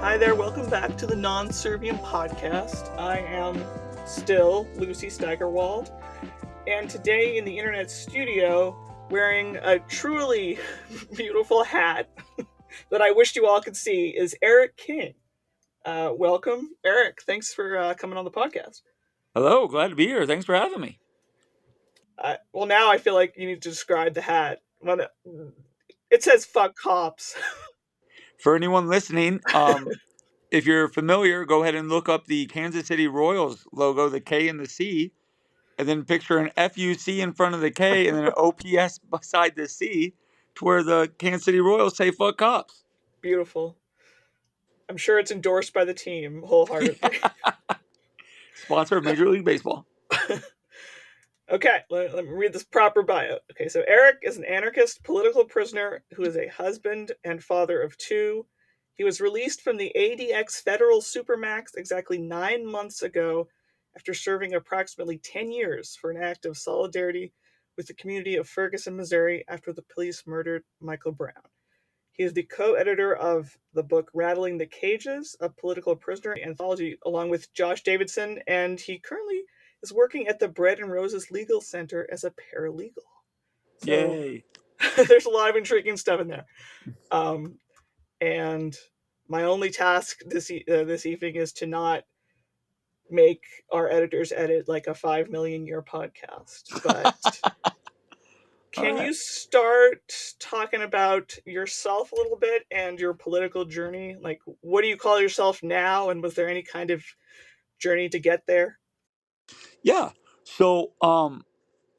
Hi there, welcome back to the Non-Serviam podcast. I am still Lucy Steigerwald, and today in the internet studio, wearing a truly beautiful hat that I wished you all could see, is Eric King. Welcome, Eric. Thanks for coming on the podcast. Hello, glad to be here. Thanks for having me. Well, now I feel like you need to describe the hat. It says "fuck cops." For anyone listening, if you're familiar, go ahead and look up the Kansas City Royals logo, the K and the C, and then picture an FUC in front of the K and then an OPS beside the C to where the Kansas City Royals say fuck cops. Beautiful. I'm sure it's endorsed by the team wholeheartedly. Sponsor of Major League Baseball. Okay, let me read this proper bio. Okay, so Eric is an anarchist political prisoner who is a husband and father of two. He was released from the ADX Federal SuperMax exactly 9 months ago after serving approximately 10 years for an act of solidarity with the community of Ferguson, Missouri after the police murdered Michael Brown. He is the co-editor of the book Rattling the Cages, a political prisoner anthology, along with Josh Davidson, and he currently is working at the Bread and Roses Legal Center as a paralegal. So Yay. there's a lot of intriguing stuff in there. And my only task this evening is to not make our editors edit like a 5 million year podcast. But can you start talking about yourself a little bit and your political journey? Like, what do you call yourself now? And was there any kind of journey to get there? Yeah. So,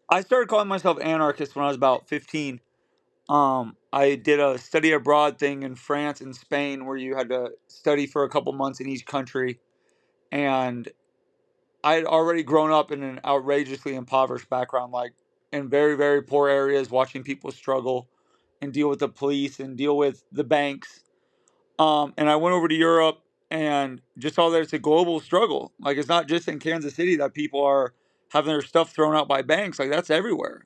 I started calling myself anarchist when I was about 15. I did a study abroad thing in France and Spain where you had to study for a couple months in each country. And I had already grown up in an outrageously impoverished background, like in very, very poor areas, watching people struggle and deal with the police and deal with the banks. And I went over to Europe and just saw that it's a global struggle. Like, it's not just in Kansas City that people are having their stuff thrown out by banks. Like, that's everywhere.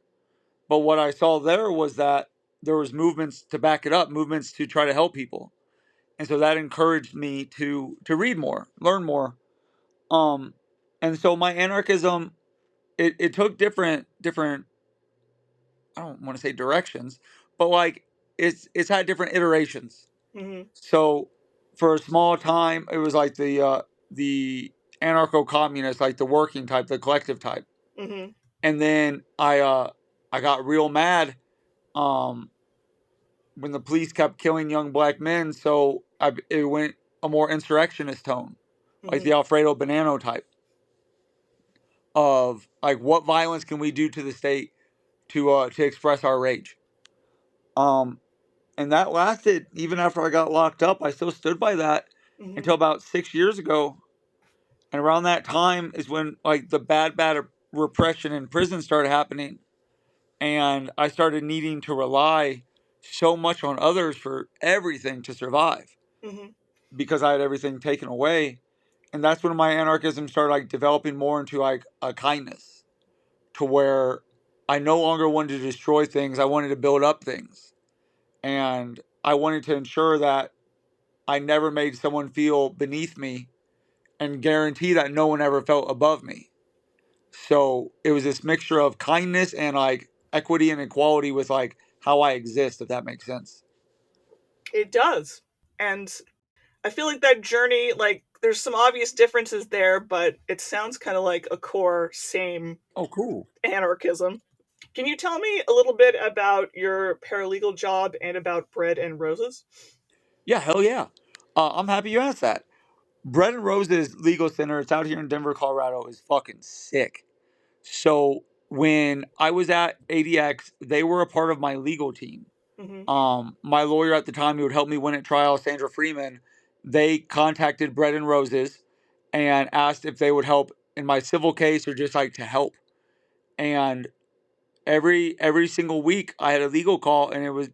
But what I saw there was that there was movements to back it up, movements to try to help people. And so that encouraged me to read more, learn more. Um, and so my anarchism, it took different I don't want to say directions, but like it's had different iterations. Mm-hmm. So for a small time, it was like the anarcho-communist, like the working type, the collective type. Mm-hmm. And then I got real mad um, when the police kept killing young black men. So it went a more insurrectionist tone, like Mm-hmm. the Alfredo Bonanno type of like what violence can we do to the state to express our rage. Um, and that lasted even after I got locked up. I still stood by that Mm-hmm. until about 6 years ago. And around that time is when like the bad repression in prison started happening, and I started needing to rely so much on others for everything to survive Mm-hmm. because I had everything taken away. And that's when my anarchism started like developing more into like a kindness to where I no longer wanted to destroy things. I wanted to build up things. And I wanted to ensure that I never made someone feel beneath me and guarantee that no one ever felt above me. So it was this mixture of kindness and like equity and equality with like how I exist, if that makes sense. It does. And I feel like that journey, like, there's some obvious differences there, but it sounds kind of like a core same Oh, cool. anarchism. Can you tell me a little bit about your paralegal job and about Bread and Roses? Yeah, hell yeah. I'm happy you asked that. Bread and Roses Legal Center, it's out here in Denver, Colorado, is fucking sick. So when I was at ADX, they were a part of my legal team. Mm-hmm. My lawyer at the time who would help me win at trial, Sandra Freeman, they contacted Bread and Roses and asked if they would help in my civil case or just like to help. And every single week I had a legal call, and it was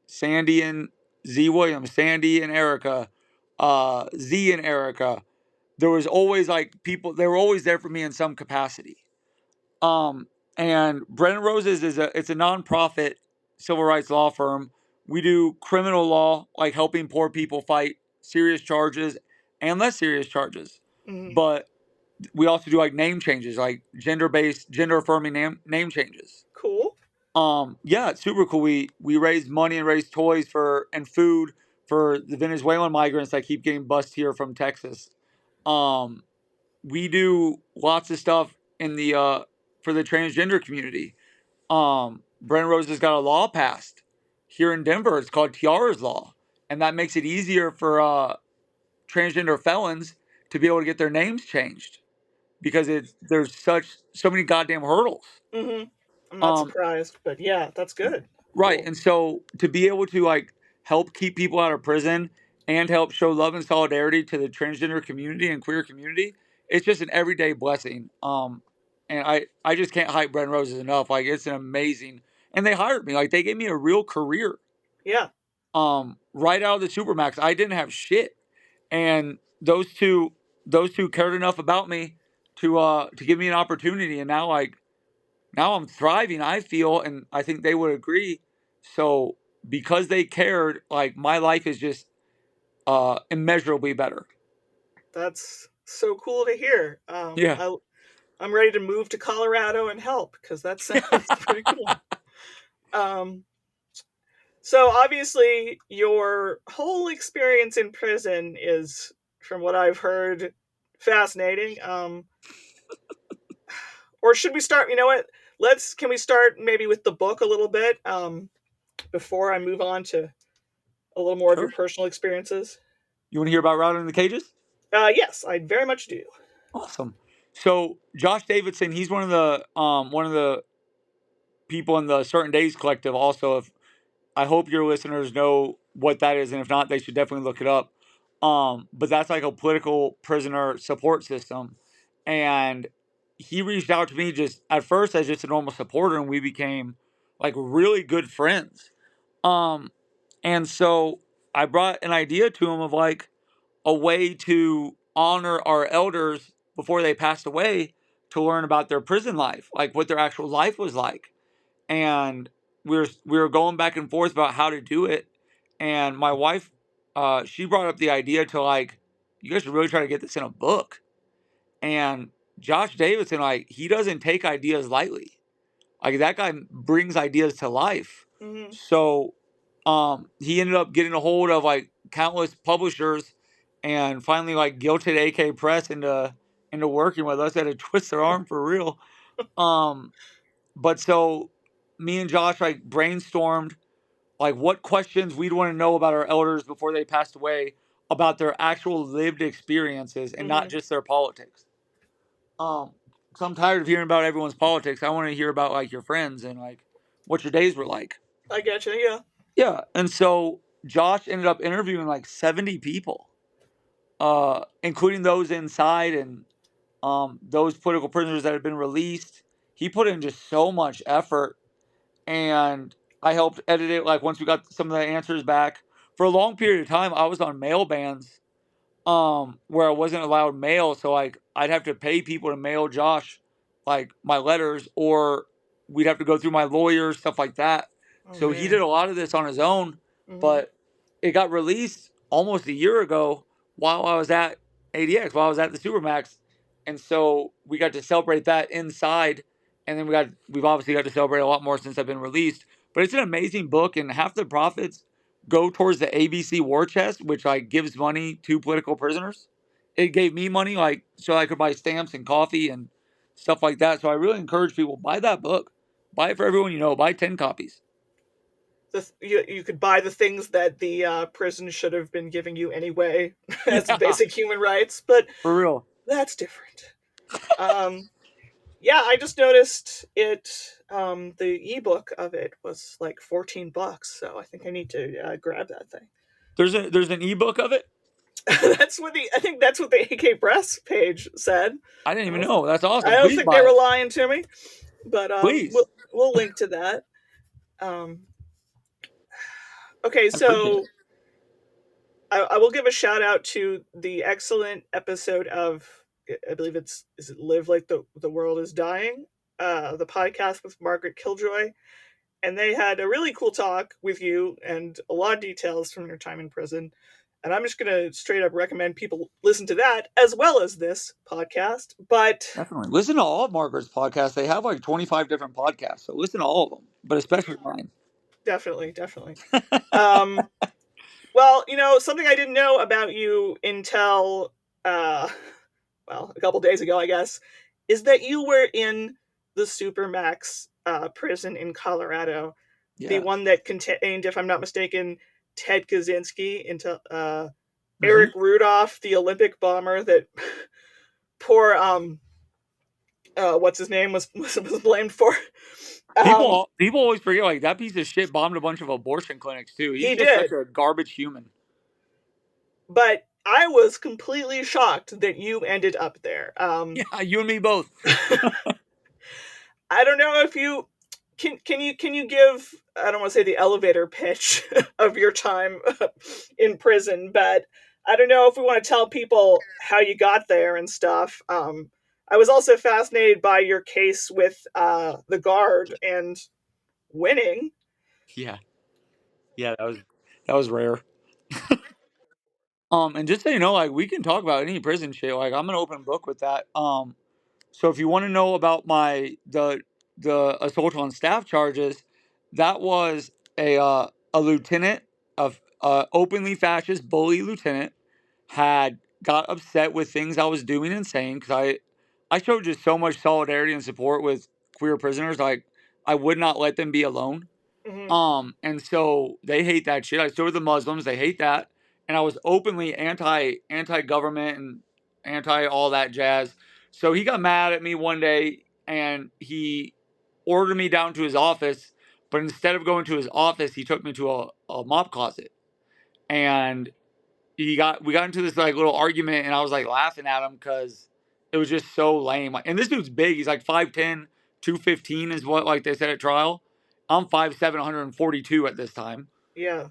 Sandy and Z Williams, Sandy and Erica, Z and Erica. There was always like people, they were always there for me in some capacity. Um, and Bread and Roses it's a nonprofit civil rights law firm. We do criminal law, like helping poor people fight serious charges and less serious charges. Hmm. But we also do like name changes, like gender affirming name changes. Cool. Yeah, it's super cool. We raise money and raise toys for and food for the Venezuelan migrants that keep getting bused here from Texas. Um, we do lots of stuff in the for the transgender community. Brent Rose has got a law passed here in Denver. It's called Tiara's Law, and that makes it easier for transgender felons to be able to get their names changed because there's so many goddamn hurdles. Hmm. I'm not Um, surprised, but yeah, that's good. right, Cool. and so to be able to like help keep people out of prison and help show love and solidarity to the transgender community and queer community, it's just an everyday blessing. And I just can't hype Brent Roses enough. Like it's an amazing, and they hired me. Like they gave me a real career. Yeah, Right out of the Supermax, I didn't have shit, and those two cared enough about me to give me an opportunity, and now I'm thriving, I feel, and I think they would agree. So because they cared, like my life is just immeasurably better. that's so cool to hear. Yeah. I'm ready to move to Colorado and help because that sounds pretty cool. Um, so obviously, your whole experience in prison is, from what I've heard, fascinating. Or should we start? You know what? Can we start maybe with the book a little bit before I move on to a little more of your Sure. personal experiences? You want to hear about Rattling the Cages? Yes, I very much do. Awesome. So Josh Davidson, he's one of the people in the Certain Days Collective. Also, if I hope your listeners know what that is, and if not, they should definitely look it up. But that's like a political prisoner support system, and he reached out to me just at first as just a normal supporter, and we became like really good friends. Um, and so I brought an idea to him of like a way to honor our elders before they passed away to learn about their prison life, like what their actual life was like. And we were going back and forth about how to do it. And my wife, she brought up the idea to like, you guys should really try to get this in a book. And Josh Davidson, like, he doesn't take ideas lightly. Like that guy brings ideas to life. Hmm. So he ended up getting a hold of like countless publishers and finally like guilted AK Press into working with us. Had to twist their arm for real. Um but so me and Josh like brainstormed like what questions we'd want to know about our elders before they passed away, about their actual lived experiences and not Hmm. just their politics. Um, so I'm tired of hearing about everyone's politics. I want to hear about like your friends and like what your days were like. I get you. Yeah. Yeah, and so Josh ended up interviewing like 70 people, including those inside and those political prisoners that had been released. He put in just so much effort, and I helped edit it. Like once we got some of the answers back, for a long period of time, I was on mail bans where I wasn't allowed mail, so like I'd have to pay people to mail Josh like my letters, or we'd have to go through my lawyers, stuff like that. Oh So he did man. a lot of this on his own, Hmm. but it got released almost a year ago while I was at ADX, while I was at the Supermax, and so we got to celebrate that inside, and then we've obviously got to celebrate a lot more since I've been released. But it's an amazing book, and half the profits go towards the ABC War Chest, which like gives money to political prisoners. It gave me money like so I could buy stamps and coffee and stuff like that. So I really encourage people, buy that book. Buy it for everyone you know. Buy 10 copies. You could buy the things that the prison should have been giving you anyway as Yeah, basic human rights, but for real. that's different. Um, yeah, I just noticed it. The ebook of it was like $14, so I think I need to grab that thing. There's an ebook of it. I think that's what the AK Press page said. I didn't I even don't, know. That's I awesome. don't Please think they buy were it. lying to me, but Please. we'll link to that. Um, okay, I appreciate it. so I will give a shout out to the excellent episode of, I believe it's, is it Live Like the World is Dying, the podcast with Margaret Killjoy, and they had a really cool talk with you and a lot of details from your time in prison. And I'm just going to straight up recommend people listen to that as well as this podcast. But Definitely. Listen to all of Margaret's podcasts. They have like 25 different podcasts. So listen to all of them, but especially mine. definitely, definitely. Um, well, something I didn't know about you until, uh, well, a couple days ago, I guess, is that you were in the Supermax prison in Colorado, the Yeah. one that contained, if I'm not mistaken, Ted Kaczynski into Hmm. Eric Rudolph, the Olympic bomber that poor what's his name was blamed for. Um, People always forget like that piece of shit bombed a bunch of abortion clinics too. He's he just such did, a garbage human. but I was completely shocked that you ended up there. Yeah, you and me both. I don't know if you can you give, I don't want to say the elevator pitch of your time in prison, but I don't know if we want to tell people how you got there and stuff. I was also fascinated by your case with the guard and winning. Yeah. Yeah, that was rare. And just so you know, like we can talk about any prison shit. Like I'm an open book with that. So if you want to know about the assault on staff charges, that was a lieutenant of openly fascist bully lieutenant had got upset with things I was doing and saying because I showed just so much solidarity and support with queer prisoners. Like I would not let them be alone. Hmm. And so they hate that shit. I stood with the Muslims. They hate that. And I was openly anti government and anti all that jazz. So he got mad at me one day and he ordered me down to his office. But instead of going to his office, he took me to a mop closet. And we got into this like little argument and I was like laughing at him because it was just so lame. And this dude's big. He's like 5'10", 215 is what like they said at trial. I'm 5'7", 142 at this time. Yeah.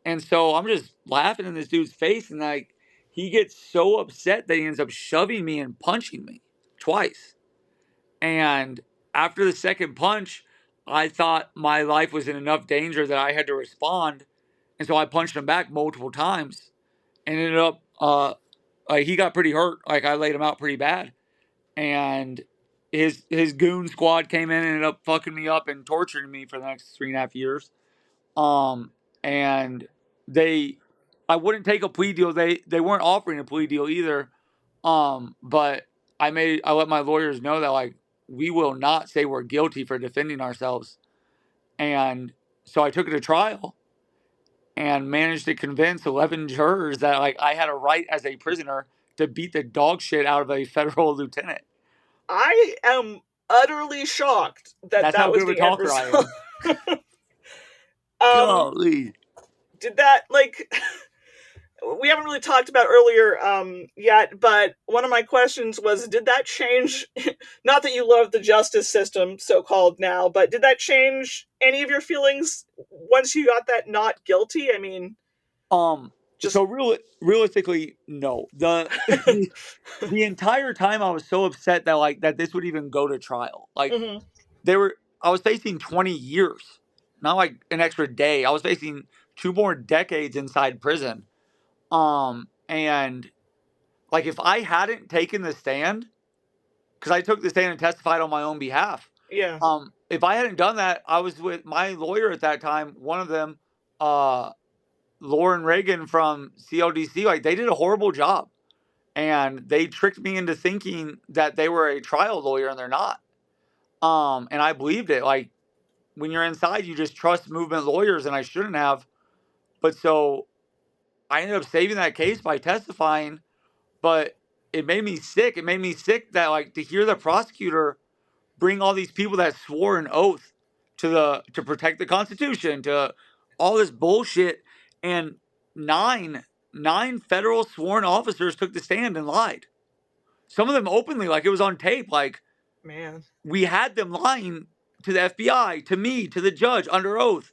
And so I'm just laughing in this dude's face and like he gets so upset that he ends up shoving me and punching me twice. And after the second punch, I thought my life was in enough danger that I had to respond. And so I punched him back multiple times and ended up like he got pretty hurt. Like I laid him out pretty bad, and his goon squad came in and ended up fucking me up and torturing me for the next 3.5 years. Um, and they, I wouldn't take a plea deal. They weren't offering a plea deal either. But I let my lawyers know that like we will not say we're guilty for defending ourselves, and so I took it to trial and managed to convince 11 jurors that like I had a right as a prisoner to beat the dog shit out of a federal lieutenant. I am utterly shocked that That's how that good was of a the end talker I result. am. um, Golly. did that, like, we haven't really talked about earlier yet, but one of my questions was, did that change, not that you love the justice system, so called now, but did that change any of your feelings once you got that not guilty? I mean, Um, just. so realistically, no. The entire time I was so upset that like that this would even go to trial. Like Mhm. I was facing 20 years, not like an extra day. I was facing 2 more decades inside prison. And like if I hadn't taken the stand, because I took the stand and testified on my own behalf. Yeah. If I hadn't done that, I was with my lawyer at that time. One of them, uh, Lauren Reagan from CLDC, like they did a horrible job, and they tricked me into thinking that they were a trial lawyer, and they're not. And I believed it. Like when you're inside, you just trust movement lawyers, and I shouldn't have. But so I ended up saving that case by testifying. But it made me sick. It made me sick that like to hear the prosecutor bring all these people that swore an oath to protect the Constitution, to all this bullshit, and nine nine federal sworn officers took the stand and lied. Some of them openly, like it was on tape. Like Man. we had them lying to the FBI, to me, to the judge under oath,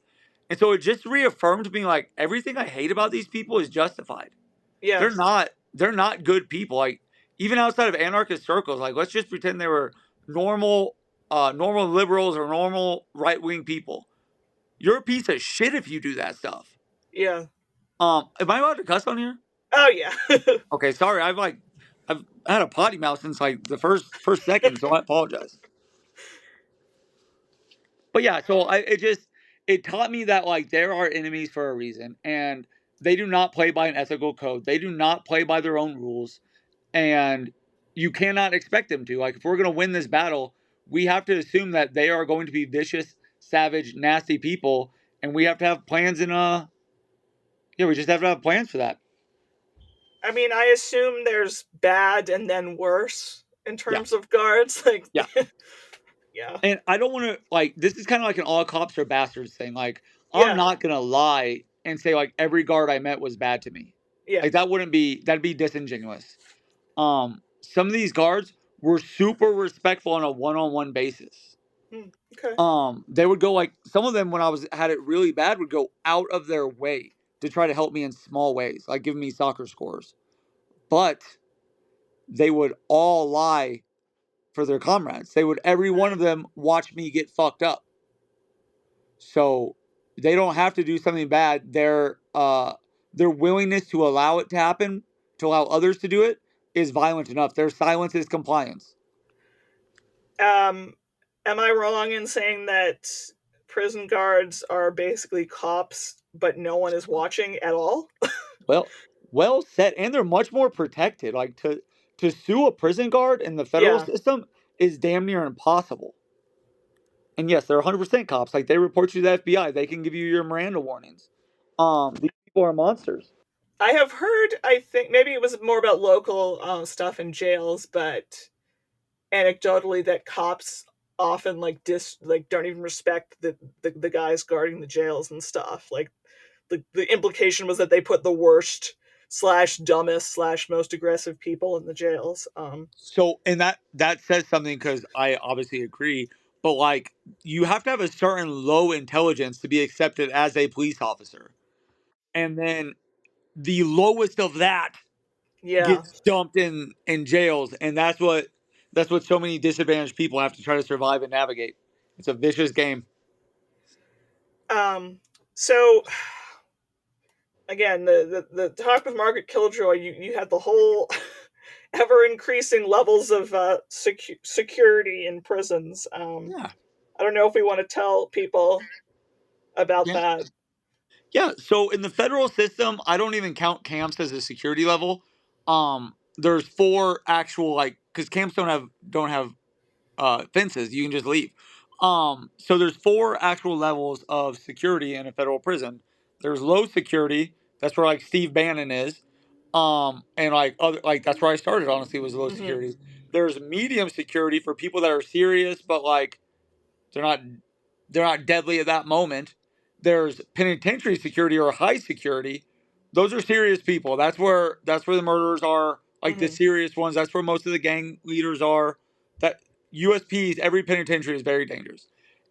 and so it just reaffirmed me like everything I hate about these people is justified. Yeah. They're not good people. Like even outside of anarchist circles, like let's just pretend they were normal normal liberals or normal right wing people. You're a piece of shit if you do that stuff. Yeah. Am I allowed to cuss on here? Oh yeah. Okay, sorry. I've had a potty mouth since like the first second, so I apologize. But yeah, so it taught me that like there are enemies for a reason, and they do not play by an ethical code. They do not play by their own rules, and you cannot expect them to. Like if we're gonna win this battle, we have to assume that they are going to be vicious, savage, nasty people, and we have to have plans and yeah, we just have to have plans for that. I mean, I assume there's bad and then worse in Yeah. terms of guards. Like, Yeah. yeah, And I don't want to like this is kind of like an all cops are bastards thing. Like I'm yeah, not gonna lie and say like every guard I met was bad to me. yeah. Like that'd be disingenuous. Some of these guards were super respectful on a one on one basis. Hmm, okay. They would go like some of them when I was had it really bad would go out of their way to try to help me in small ways, like giving me soccer scores. But they would all lie for their comrades. They would every one of them watch me get fucked up. So they don't have to do something bad. Their willingness to allow it to happen, to allow others to do it, is violent enough. Their silence is compliance. Um, am I wrong in saying that prison guards are basically cops, but no one is watching at all? Well, well said, and they're much more protected. Like to sue a prison guard in the federal Yeah. system is damn near impossible. And yes, they're 100% cops. Like they report you to the FBI. They can give you your Miranda warnings. These people are monsters. I have heard, I think maybe it was more about local stuff in jails, but anecdotally that cops often like don't even respect the guys guarding the jails and stuff. Like the implication was that they put the worst slash dumbest slash most aggressive people in the jails. So, and that says something because I obviously agree, but like you have to have a certain low intelligence to be accepted as a police officer, and then the lowest of that Yeah. gets dumped in jails, and that's what so many disadvantaged people have to try to survive and navigate. It's a vicious game. So again, the talk with Margaret Killjoy, you had the whole ever increasing levels of security in prisons. Yeah, I don't know if we want to tell people about yeah, that. yeah. So in the federal system, I don't even count camps as a security level. There's four actual like because camps don't have fences. You can just leave. So there's four actual levels of security in a federal prison. There's low security. That's where like Steve Bannon is. And like other like that's where I started. Honestly, was low Hmm. security. There's medium security for people that are serious, but like they're not they're not deadly at that moment. There's penitentiary security or high security. Those are serious people. That's where the murderers are, like the Hmm. serious ones. That's where most of the gang leaders are. That USPs, every penitentiary is very dangerous.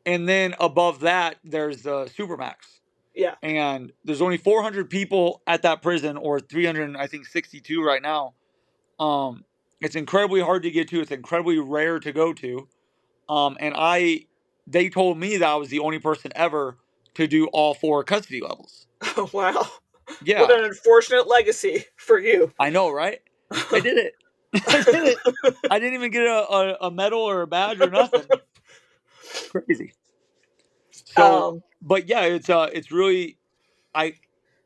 And then above that, there's the Supermax. Yeah. And there's only 400 people at that prison, or 300, I think 62 right now. It's incredibly hard to get to. It's incredibly rare to go to. And they told me that I was the only person ever to do all four custody levels. Oh, wow. What Yeah, an unfortunate legacy for you. I know, right? I did it. I did it. I didn't even get a medal or a badge or nothing. Crazy. So, um, but yeah, it's really I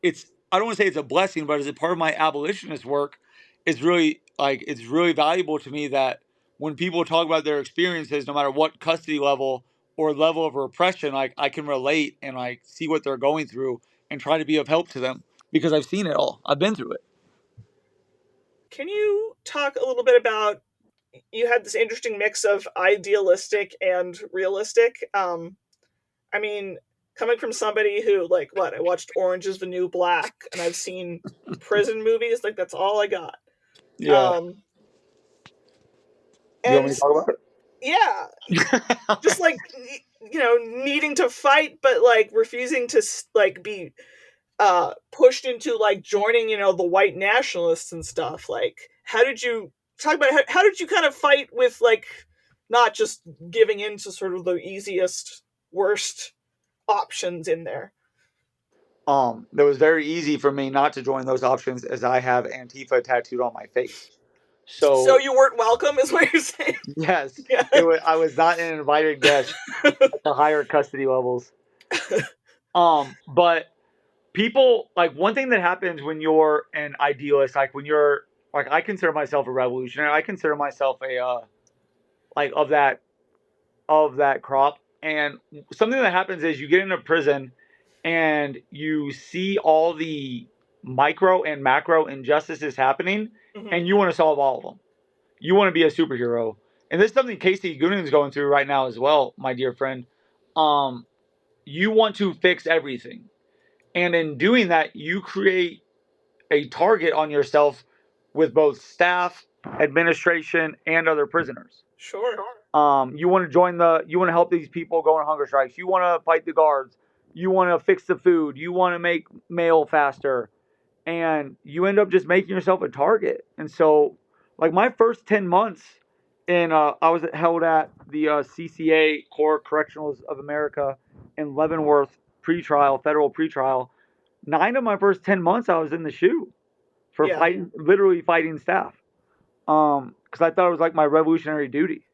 it's I don't want to say it's a blessing, but as a part of my abolitionist work, it's really valuable to me that when people talk about their experiences, no matter what custody level or level of repression, like I can relate and like see what they're going through and try to be of help to them because I've seen it all. I've been through it. can you talk a little bit about you had this interesting mix of idealistic and realistic? I mean, coming from somebody who like what I watched Orange is the New Black and I've seen prison movies, like that's all I got. Yeah. Um, Do you want and me to talk about yeah, just it? like needing to fight but like refusing to like be pushed into like joining the white nationalists and stuff. Like how did you talk about how did you kind of fight with like not just giving in to sort of the easiest worst options in there? That was very easy for me not to join those options as I have Antifa tattooed on my face. So So you weren't welcome, is what you're saying? yes, Yeah. I was not an invited guest at the higher custody levels. But people, like, one thing that happens when you're an idealist, like when you're like, I consider myself a revolutionary. I consider myself a like of that crop. And something that happens is you get into prison and you see all the micro and macro injustices happening, Mhm. and you want to solve all of them. You want to be a superhero. And this is something Casey Goonan's going through right now as well, my dear friend. Um, you want to fix everything. And in doing that, you create a target on yourself with both staff, administration, and other prisoners. Sure. You want to you want to help these people go on hunger strikes. You want to fight the guards. You want to fix the food. You want to make mail faster. And you end up just making yourself a target. And so, like, my first 10 months I was held at the CCA, Core Correctionals of America, in Leavenworth pretrial, federal pretrial. 9 of my first 10 months, I was in the shoe for Yeah. literally fighting staff. Because I thought it was like my revolutionary duty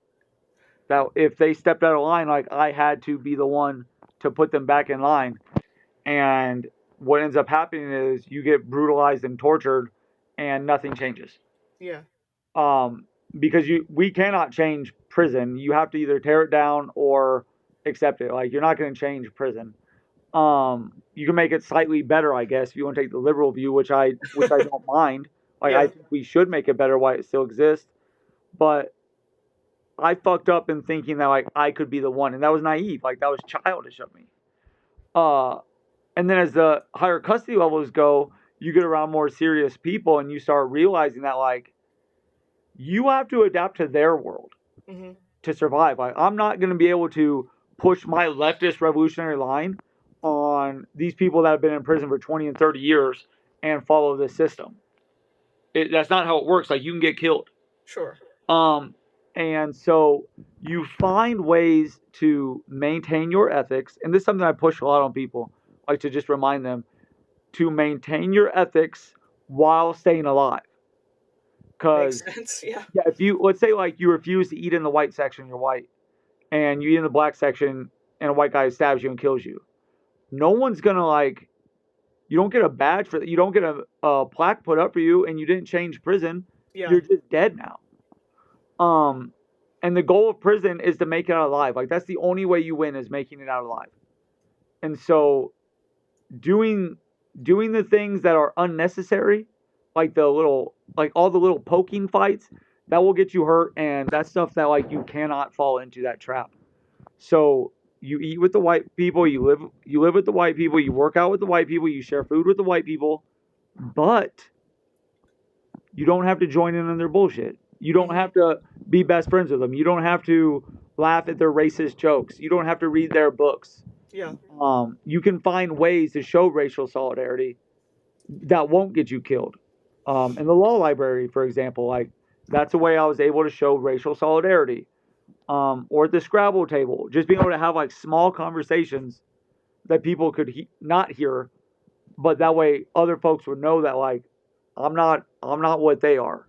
that if they stepped out of line, like I had to be the one to put them back in line. And what ends up happening is you get brutalized and tortured, and nothing changes. Yeah. Um, because we cannot change prison. You have to either tear it down or accept it. Like, you're not going to change prison. You can make it slightly better, I guess, if you want to take the liberal view, which I don't mind. Like, I Yeah. think we should make it better while it still exists. But I fucked up in thinking that, like, I could be the one, and that was naive. Like, that was childish of me. Uh, and then as the higher custody levels go, you get around more serious people, and you start realizing that, like, you have to adapt to their world Mhm. to survive. Like, I'm not going to be able to push my leftist revolutionary line on these people that have been in prison for 20 and 30 years and follow this system. That's not how it works. Like, you can get killed. Sure. Um, and so you find ways to maintain your ethics, and this is something I push a lot on people, like to just remind them to maintain your ethics while staying alive. Makes Because sense. Yeah. yeah, if you, let's say, like, you refuse to eat in the white section, you're white, and you eat in the black section, and a white guy stabs you and kills you. No one's gonna, like, you don't get a badge for that. You don't get a plaque put up for you, and you didn't change prison. Yeah. You're just dead now. Um, and the goal of prison is to make it out alive. Like, that's the only way you win, is making it out alive. And so doing the things that are unnecessary, like all the little poking fights, that will get you hurt, and that's stuff that, like, you cannot fall into that trap. So you eat with the white people, you live with the white people, you work out with the white people, you share food with the white people, but you don't have to join in on their bullshit. You don't have to be best friends with them. You don't have to laugh at their racist jokes. You don't have to read their books. Yeah. You can find ways to show racial solidarity that won't get you killed. In the law library, for example, like, that's a way I was able to show racial solidarity. Or at the Scrabble table, just being able to have, like, small conversations that people could not hear, but that way other folks would know that, like, I'm not what they are.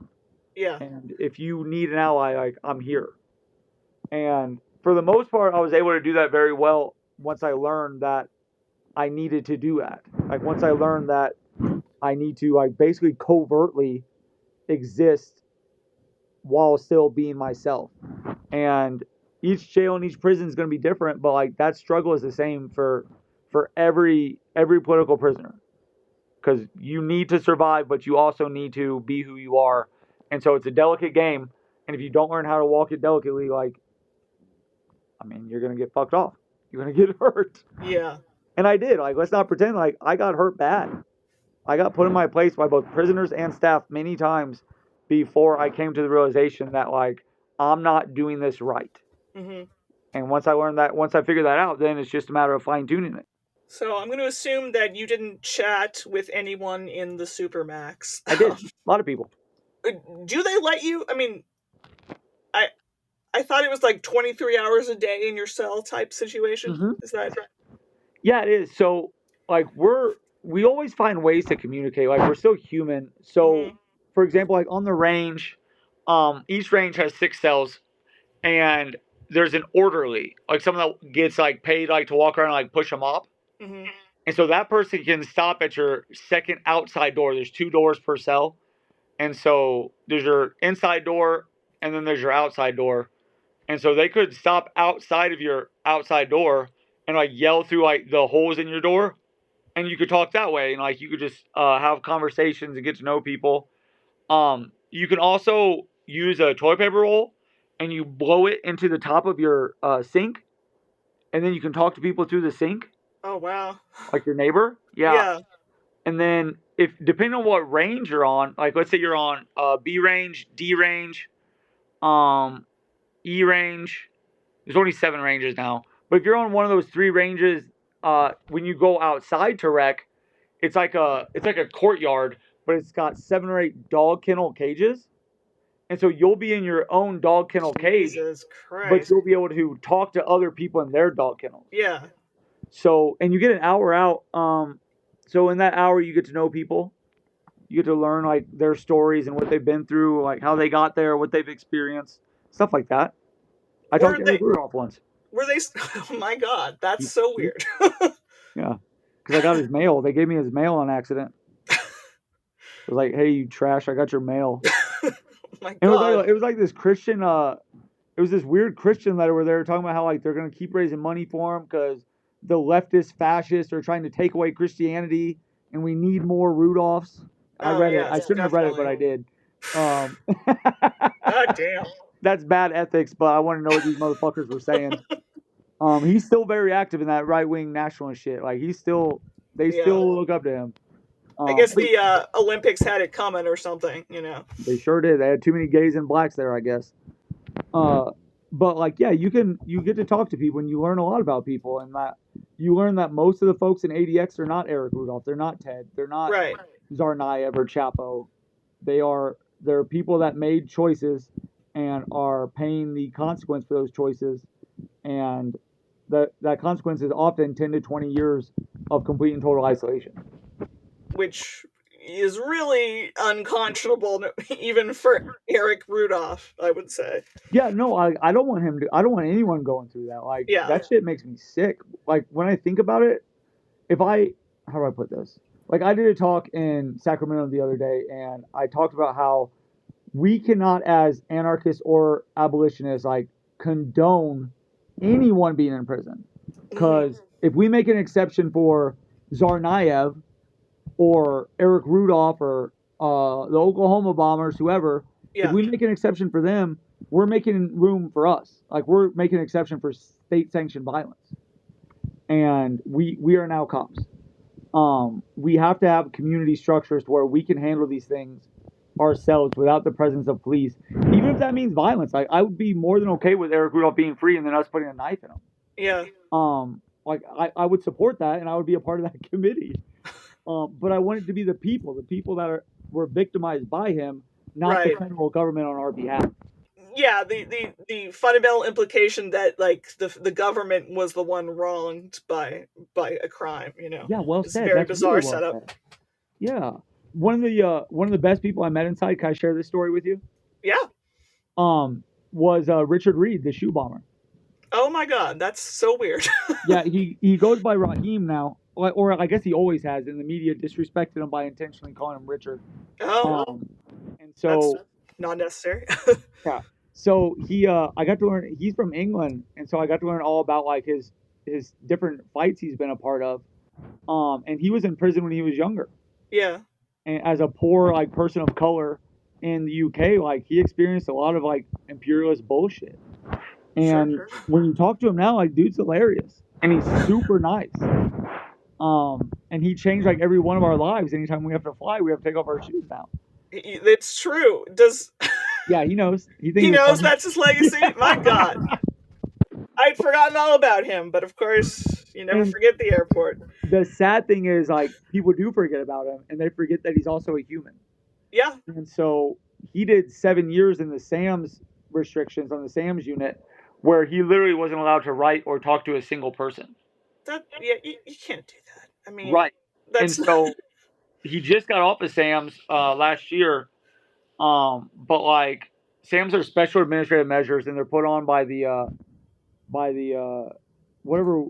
Yeah. And if you need an ally, like, I'm here. And for the most part, I was able to do that very well once I learned that I needed to do that. Like, once I learned that I need to, like, basically covertly exist while still being myself. And each jail and each prison is going to be different, but, like, that struggle is the same for every political prisoner, because you need to survive, but you also need to be who you are. And so it's a delicate game, and if you don't learn how to walk it delicately, like, I mean, you're going to get fucked off. You're going to get hurt. Yeah. And I did. Like, let's not pretend. Like, I got hurt bad. I got put in my place by both prisoners and staff many times before I came to the realization that, like, I'm not doing this right. Mhm. And once I figured that out, then it's just a matter of fine tuning it. So I'm going to assume that you didn't chat with anyone in the Supermax. I did. A lot of people. Do they let you? I mean, I I thought it was like 23 hours a day in your cell type situation. Mm-hmm. Is that? Yeah, it is. So, like, we always find ways to communicate. Like we're still human. So, Mhm. for example, like on the range, each range has 6 cells, and there's an orderly, like someone that gets like paid like to walk around and like push them up. Mhm. And so that person can stop at your second outside door. There's 2 doors per cell. And so there's your inside door and then there's your outside door. And so they could stop outside of your outside door and like yell through like the holes in your door. And you could talk that way. And like you could just have conversations and get to know people. You can also use a toilet paper roll and you blow it into the top of your sink. And then you can talk to people through the sink, Oh wow. like your neighbor. Yeah. Yeah. And then if depending on what range you're on, like let's say you're on B range, D range, um, E range. There's only 7 ranges now. But if you're on one of those 3 ranges, when you go outside to rec, it's like a courtyard, but it's got 7 or 8 dog kennel cages. And so you'll be in your own dog kennel cage, Jesus but Christ. you'll be able to talk to other people in their dog kennels. Yeah. So, and you get an hour out. So in that hour, you get to know people. You get to learn like their stories and what they've been through, like how they got there, what they've experienced, stuff like that. I talked Were to they? Eric Rudolph once. Were they? Oh my God, that's He's so sick. weird. Yeah, because I got his mail. They gave me his mail on accident. It was like, "Hey, you trash! I got your mail." Oh my And God. it was like this Christian. It was this weird Christian letter where they were talking about how like they're gonna keep raising money for him because the leftist fascists are trying to take away Christianity, and we need more Rudolphs. I Oh read it. I yes, shouldn't have read it, but definitely. I did. Um, God damn. that's bad ethics, but I want to know what these motherfuckers were saying. He's still very active in that right wing nationalist shit. Like they Yeah. still look up to him. I guess But the Olympics had it coming or something, you know. they sure did. They had too many gays and blacks there, I guess. Uh, but like, yeah, you get to talk to people and you learn a lot about people, and that you learn that most of the folks in ADX are not Eric Rudolph. They're not Ted. They're not Right. Zarnaev or Chapo. They're people that made choices and are paying the consequence for those choices, and that consequence is often 10 to 20 years of complete and total isolation. Which is really unconscionable, even for Eric Rudolph, I would say. Yeah, no, I don't want him to. I don't want anyone going through that. Like Yeah. that shit makes me sick. Like when I think about it, if I how do I put this? Like I did a talk in Sacramento the other day, and I talked about how we cannot, as anarchists or abolitionists, like condone anyone being in prison. Hmm. Because if we make an exception for Zarnaev or Eric Rudolph or the Oklahoma bombers, whoever, if Yeah. we make an exception for them, we're making room for us. Like we're making an exception for state-sanctioned violence, and we are now cops. We have to have community structures to where we can handle these things ourselves without the presence of police, even if that means violence. Like I would be more than okay with Eric Rudolph being free and then us putting a knife in him. Yeah. Like I would support that and I would be a part of that committee. But I want it to be the people that were victimized by him, not the Right. federal government on our behalf. Yeah, the fundamental implication that like the government was the one wronged by a crime, you know. Yeah, well It's a said. very That's really bizarre well setup. said. Yeah, one of the best people I met inside. Can I share this story with you? Yeah. Was Richard Reed, the shoe bomber. Oh my God, that's so weird. Yeah, he goes by Raheem now, or I guess he always has. And the media disrespected him by intentionally calling him Richard. Oh, And that's so not necessary. yeah, so I got to learn. He's from England, and so I got to learn all about like his different fights he's been a part of. And he was in prison when he was younger, Yeah. and as a poor like person of color in the UK, like he experienced a lot of like imperialist bullshit. Sure. And when you talk to him now, like dude's hilarious and he's super nice. And he changed like every one of our lives. Anytime we have to fly, we have to take off our shoes now. It's true. Does Yeah, he knows. He thinks he it's knows funny. that's his legacy? My God. I'd forgotten all about him, but of course, you never And forget the airport. the sad thing is, like, people do forget about him, and they forget that he's also a human. Yeah. And so he did 7 years in the SAMS restrictions on the SAMS unit, where he literally wasn't allowed to write or talk to a single person. Yeah, you can't do that. I mean, Right. And That's so he just got off of Sam's last year. But like Sam's are special administrative measures, and they're put on by the whatever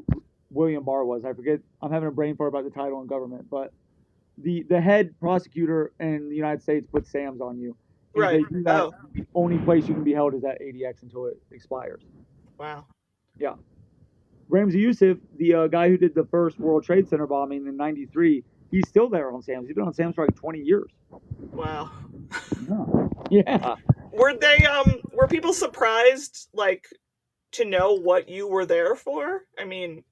William Barr was. I forget. I'm having a brain fart about the title in government, but the head prosecutor in the United States puts SAMs on you, and if right. they do that, Oh, the only place you can be held is at ADX until it expires. wow. Yeah, Ramzi Youssef, the guy who did the first World Trade Center bombing in '93, he's still there on SAMs. He's been on SAMs for like 20 years. Wow. Yeah, yeah. Were people surprised, like, to know what you were there for? I mean,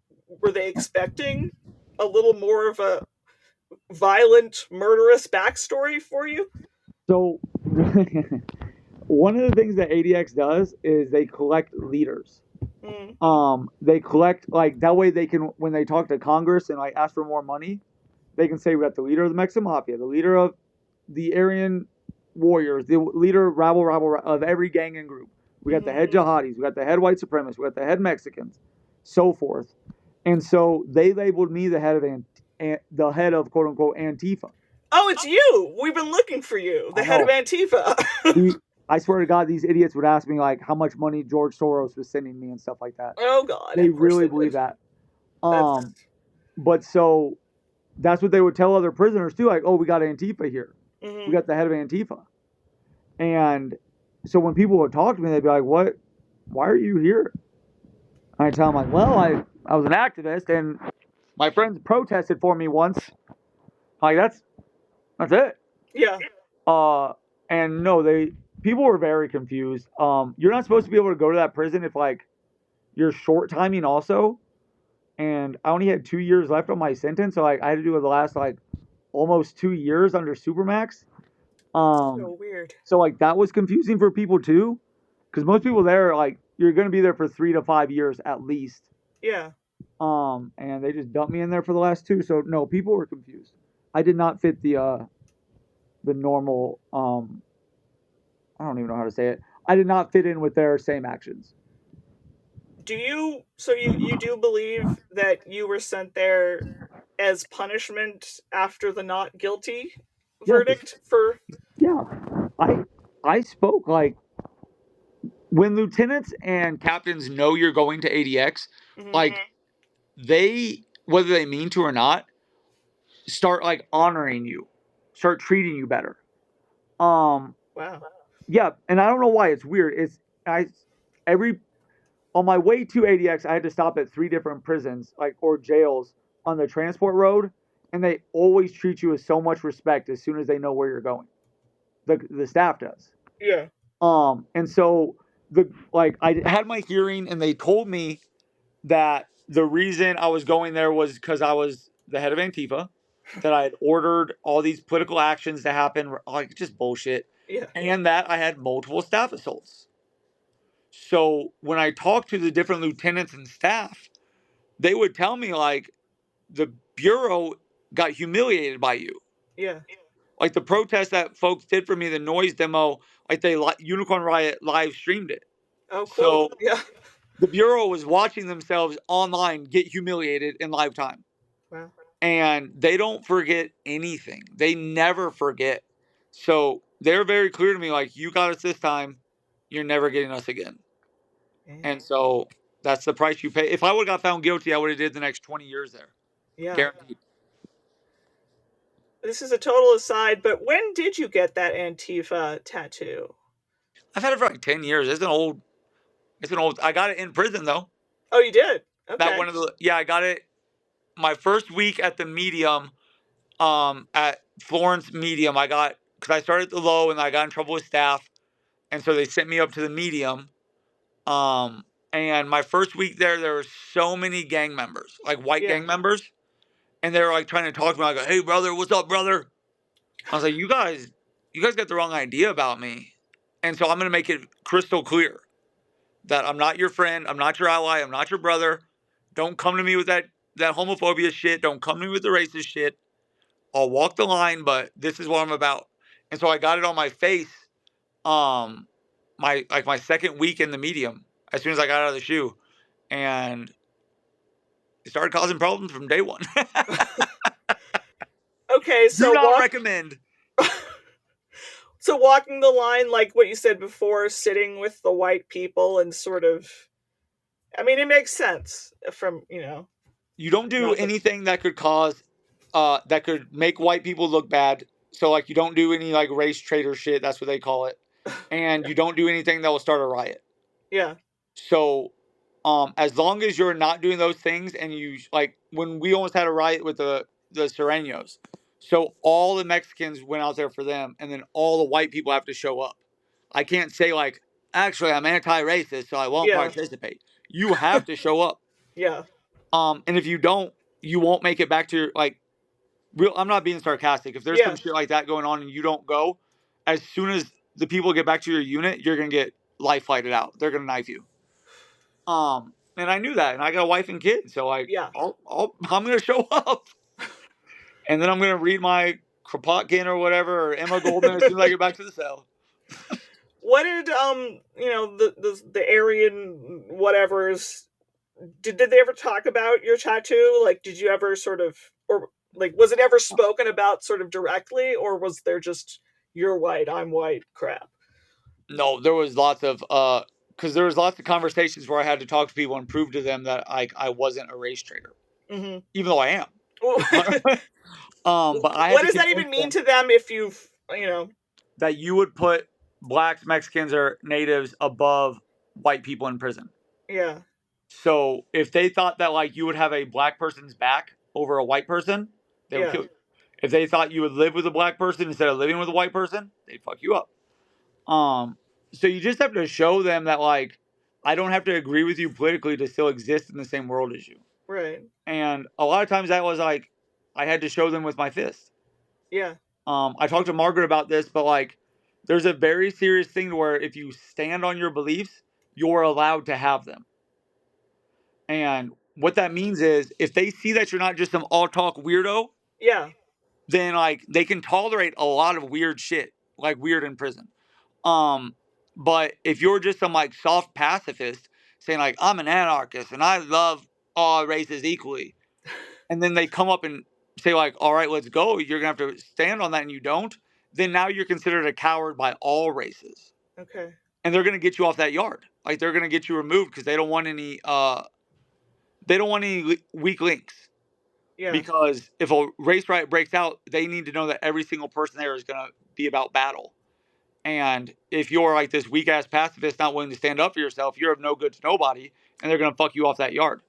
were they expecting a little more of a violent, murderous backstory for you? So one of the things that ADX does is they collect leaders. Mm, They collect like that way they can when they talk to Congress and like ask for more money, they can say we got the leader of the Mexican mafia, the leader of the Aryan warriors, the leader of rabble of every gang and group. We got the mm-hmm. head jihadis, we got the head white supremacists, we got the head Mexicans, so forth. And so they labeled me the head of the head of quote unquote Antifa. Oh, it's you. We've been looking for you, the I head of know. Antifa. I swear to God, these idiots would ask me like how much money George Soros was sending me and stuff like that. Oh God, They of course really they believe would. that. That's But so that's what they would tell other prisoners too, like, oh, we got Antifa here. We mm-hmm. got the head of Antifa. And so when people would talk to me, they'd be like, what? Why are you here? I tell them like, well, I was an activist and my friends protested for me once. Like that's it. Yeah, Uh, and no, people were very confused. You're not supposed to be able to go to that prison if like you're short timing also. And I only had 2 years left on my sentence, so like I had to do the last like almost 2 years under Supermax. that's Um, so weird. so like that was confusing for people too, because most people there like you're gonna be there for 3 to 5 years at least. Yeah, And they just dumped me in there for the last two. So no, people were confused. I did not fit the normal I don't even know how to say it. I did not fit in with their same actions. do you? So you do believe that you were sent there as punishment after the not guilty Yeah, verdict for? yeah. I I spoke like when lieutenants and captains know you're going to ADX, Mm-hmm. like they whether they mean to or not, start like honoring you, start treating you better. Um, Wow. yeah, and I don't know why it's weird. I every on my way to ADX, I had to stop at 3 different prisons, like or jails on the transport road, and they always treat you with so much respect as soon as they know where you're going. The staff does. Yeah. And so the like I had my hearing, and they told me that the reason I was going there was because I was the head of Antifa, that I had ordered all these political actions to happen, like just bullshit, Yeah. and that I had multiple staff assaults. So when I talked to the different lieutenants and staff, they would tell me like the bureau got humiliated by you. Yeah. Like the protest that folks did for me, the noise demo, like Unicorn Riot live streamed it. Oh, cool. So Yeah. the bureau was watching themselves online get humiliated in live time, Wow. and they don't forget anything. They never forget. So they're very clear to me, like you got us this time, you're never getting us again. Man. And so that's the price you pay. If I would have got found guilty, I would have did the next 20 years there, Yeah. guaranteed. This is a total aside, but when did you get that Antifa tattoo? I've had it for like 10 years. It's an old. It's an old. I got it in prison though. Oh, you did? That Okay. one of the. Yeah, I got it my first week at the medium. At Florence Medium, I got because I started at the low and I got in trouble with staff, and so they sent me up to the medium. And my first week there were so many gang members, like white Yeah. gang members, and they were like trying to talk to me. I go, "Hey, brother, what's up, brother?" I was like, you guys got the wrong idea about me, and so I'm gonna make it crystal clear that I'm not your friend, I'm not your ally, I'm not your brother. Don't come to me with that homophobia shit. Don't come to me with the racist shit. I'll walk the line, but this is what I'm about. And so I got it on my face, um, my second week in the medium, as soon as I got out of the shoe, and it started causing problems from day one. Okay, Do not recommend. So walking the line, like what you said before, sitting with the white people and sort of, I mean, it makes sense from, You don't do not the, anything that could cause, that could make white people look bad. So like, you don't do any like race traitor shit. That's what they call it. And yeah, you don't do anything that will start a riot. yeah, So, as long as you're not doing those things, and you like when we almost had a riot with the Serenos, so all the Mexicans went out there for them, and then all the white people have to show up. I can't say like, actually, I'm anti-racist, so I won't yeah, participate. You have to show up. yeah, And if you don't, you won't make it back to your like real. I'm not being sarcastic. If there's some yeah, shit like that going on and you don't go, as soon as the people get back to your unit, you're gonna get life flighted out. They're gonna knife you. And I knew that, and I got a wife and kids, so like, yeah. I'm gonna show up, and then I'm gonna read my Kropotkin or whatever, or Emma Goldman as soon as I get back to the cell. What did the Aryan whatever's did they ever talk about your tattoo? Like, did you ever sort of, or like, was it ever spoken about sort of directly, or was there just you're white, I'm white crap? No, there was lots of because there was lots of conversations where I had to talk to people and prove to them that I wasn't a race traitor, Mm-hmm. even though I am. But I had What to does that convince even mean them to them if you've, you know? that you would put blacks, Mexicans, or natives above white people in prison. Yeah, So if they thought that like you would have a black person's back over a white person, they would yeah, kill you. If they thought you would live with a black person instead of living with a white person, they'd fuck you up. Um, so you just have to show them that like I don't have to agree with you politically to still exist in the same world as you. right. And a lot of times that was like I had to show them with my fist. Yeah, I talked to Margaret about this, but like there's a very serious thing where if you stand on your beliefs, you're allowed to have them. And what that means is if they see that you're not just some all talk weirdo, yeah, then like they can tolerate a lot of weird shit, like weird in prison. Um, but if you're just some like soft pacifist saying like I'm an anarchist and I love all races equally, and then they come up and say like, all right, let's go, you're gonna have to stand on that, and you don't, then now you're considered a coward by all races, okay, and they're gonna get you off that yard. Like they're gonna get you removed because they don't want any weak links. yeah, Because if a race riot breaks out, they need to know that every single person there is going to be about battle. And if you're like this weak ass pacifist not willing to stand up for yourself, you're of no good to nobody, and they're going to fuck you off that yard.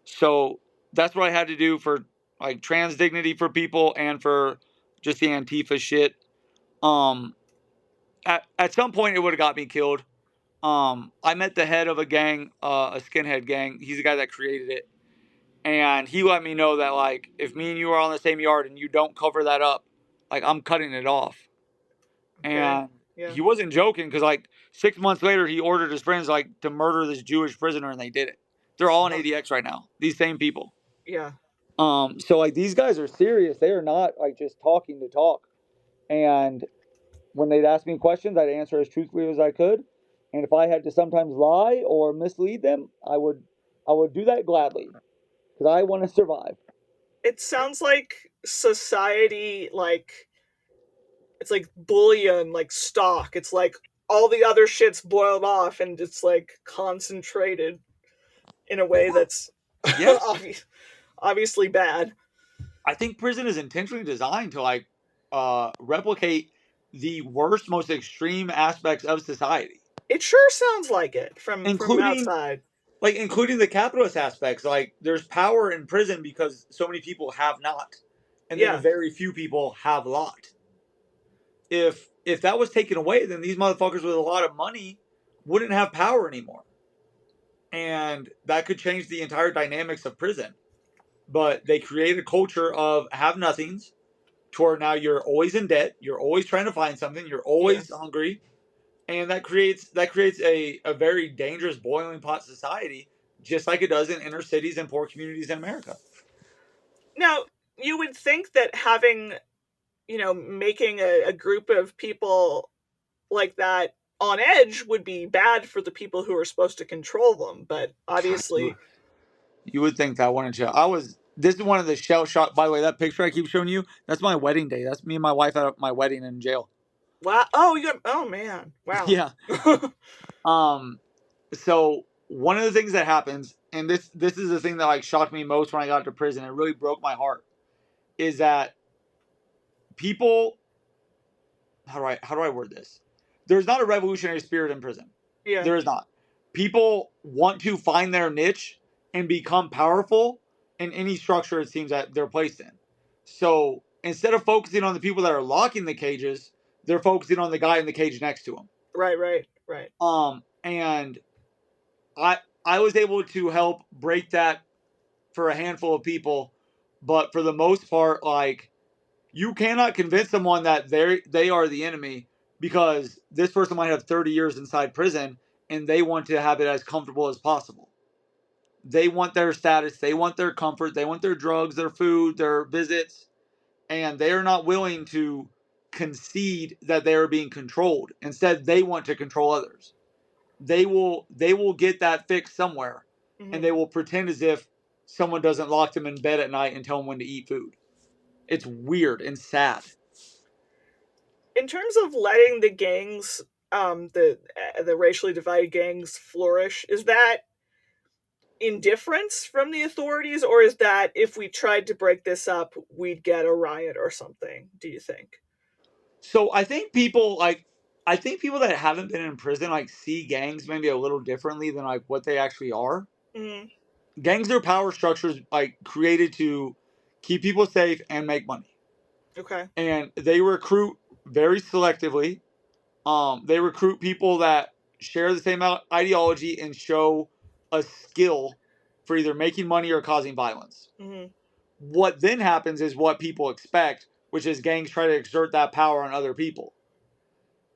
So that's what I had to do for like trans dignity for people and for just the Antifa shit. Um, at some point, it would have got me killed. I met the head of a gang, a skinhead gang. He's the guy that created it. And he let me know that like if me and you are on the same yard and you don't cover that up, like I'm cutting it off. okay, And yeah. he wasn't joking because like 6 months later he ordered his friends like to murder this Jewish prisoner, and they did it. They're all in Oh, ADX right now. These same people. yeah, So like these guys are serious. They are not like just talking to talk. And when they'd ask me questions, I'd answer as truthfully as I could. And if I had to sometimes lie or mislead them, I would do that gladly because I want to survive. it sounds like society, like it's like bullion, like stock. It's like all the other shit's boiled off and it's like concentrated in a way that's Yes. obviously bad. I think prison is intentionally designed to like replicate the worst, most extreme aspects of society, It sure sounds like it from including outside. including the capitalist aspects. Like there's power in prison because so many people have not, and then a Yeah. very few people have a lot. If that was taken away, then these motherfuckers with a lot of money wouldn't have power anymore, and that could change the entire dynamics of prison. But they create a culture of have nothings to where now you're always in debt, you're always trying to find something, you're Yeah. always hungry, and that creates a very dangerous boiling pot society, just like it does in inner cities and poor communities in America. Now, you would think that having, making a group of people like that on edge would be bad for the people who are supposed to control them, but You obviously, you would think that, wouldn't you? This is one of the shell shock. By the way, that picture I keep showing you, that's my wedding day. That's me and my wife at my wedding in jail. Wow. Oh, you got. Oh man. Wow. Yeah. Um. So one of the things that happens, and this is the thing that like shocked me most when I got to prison. It really broke my heart. Is that people? How do I word this? There's not a revolutionary spirit in prison. Yeah. There is not. People want to find their niche and become powerful in any structure it seems that they're placed in. So instead of focusing on the people that are locking the cages, they're focusing on the guy in the cage next to them. Right. Right. Right. And I was able to help break that for a handful of people, but for the most part, like you cannot convince someone that they are the enemy because this person might have 30 years inside prison and they want to have it as comfortable as possible. They want their status, they want their comfort, they want their drugs, their food, their visits, and they are not willing to concede that they are being controlled. Instead, they want to control others. They will get that fix somewhere, and Mm-hmm. they will pretend as if someone doesn't lock them in bed at night and tell them when to eat food. It's weird and sad. In terms of letting the gangs, the racially divided gangs flourish, is that indifference from the authorities, or is that if we tried to break this up, we'd get a riot or something? Do you think? So I think people that haven't been in prison like see gangs maybe a little differently than like what they actually are. Mm-hmm. Gangs are power structures like created to keep people safe and make money. Okay. And they recruit very selectively. They recruit people that share the same ideology and show a skill for either making money or causing violence. Mm-hmm. What then happens is what people expect, which is gangs try to exert that power on other people.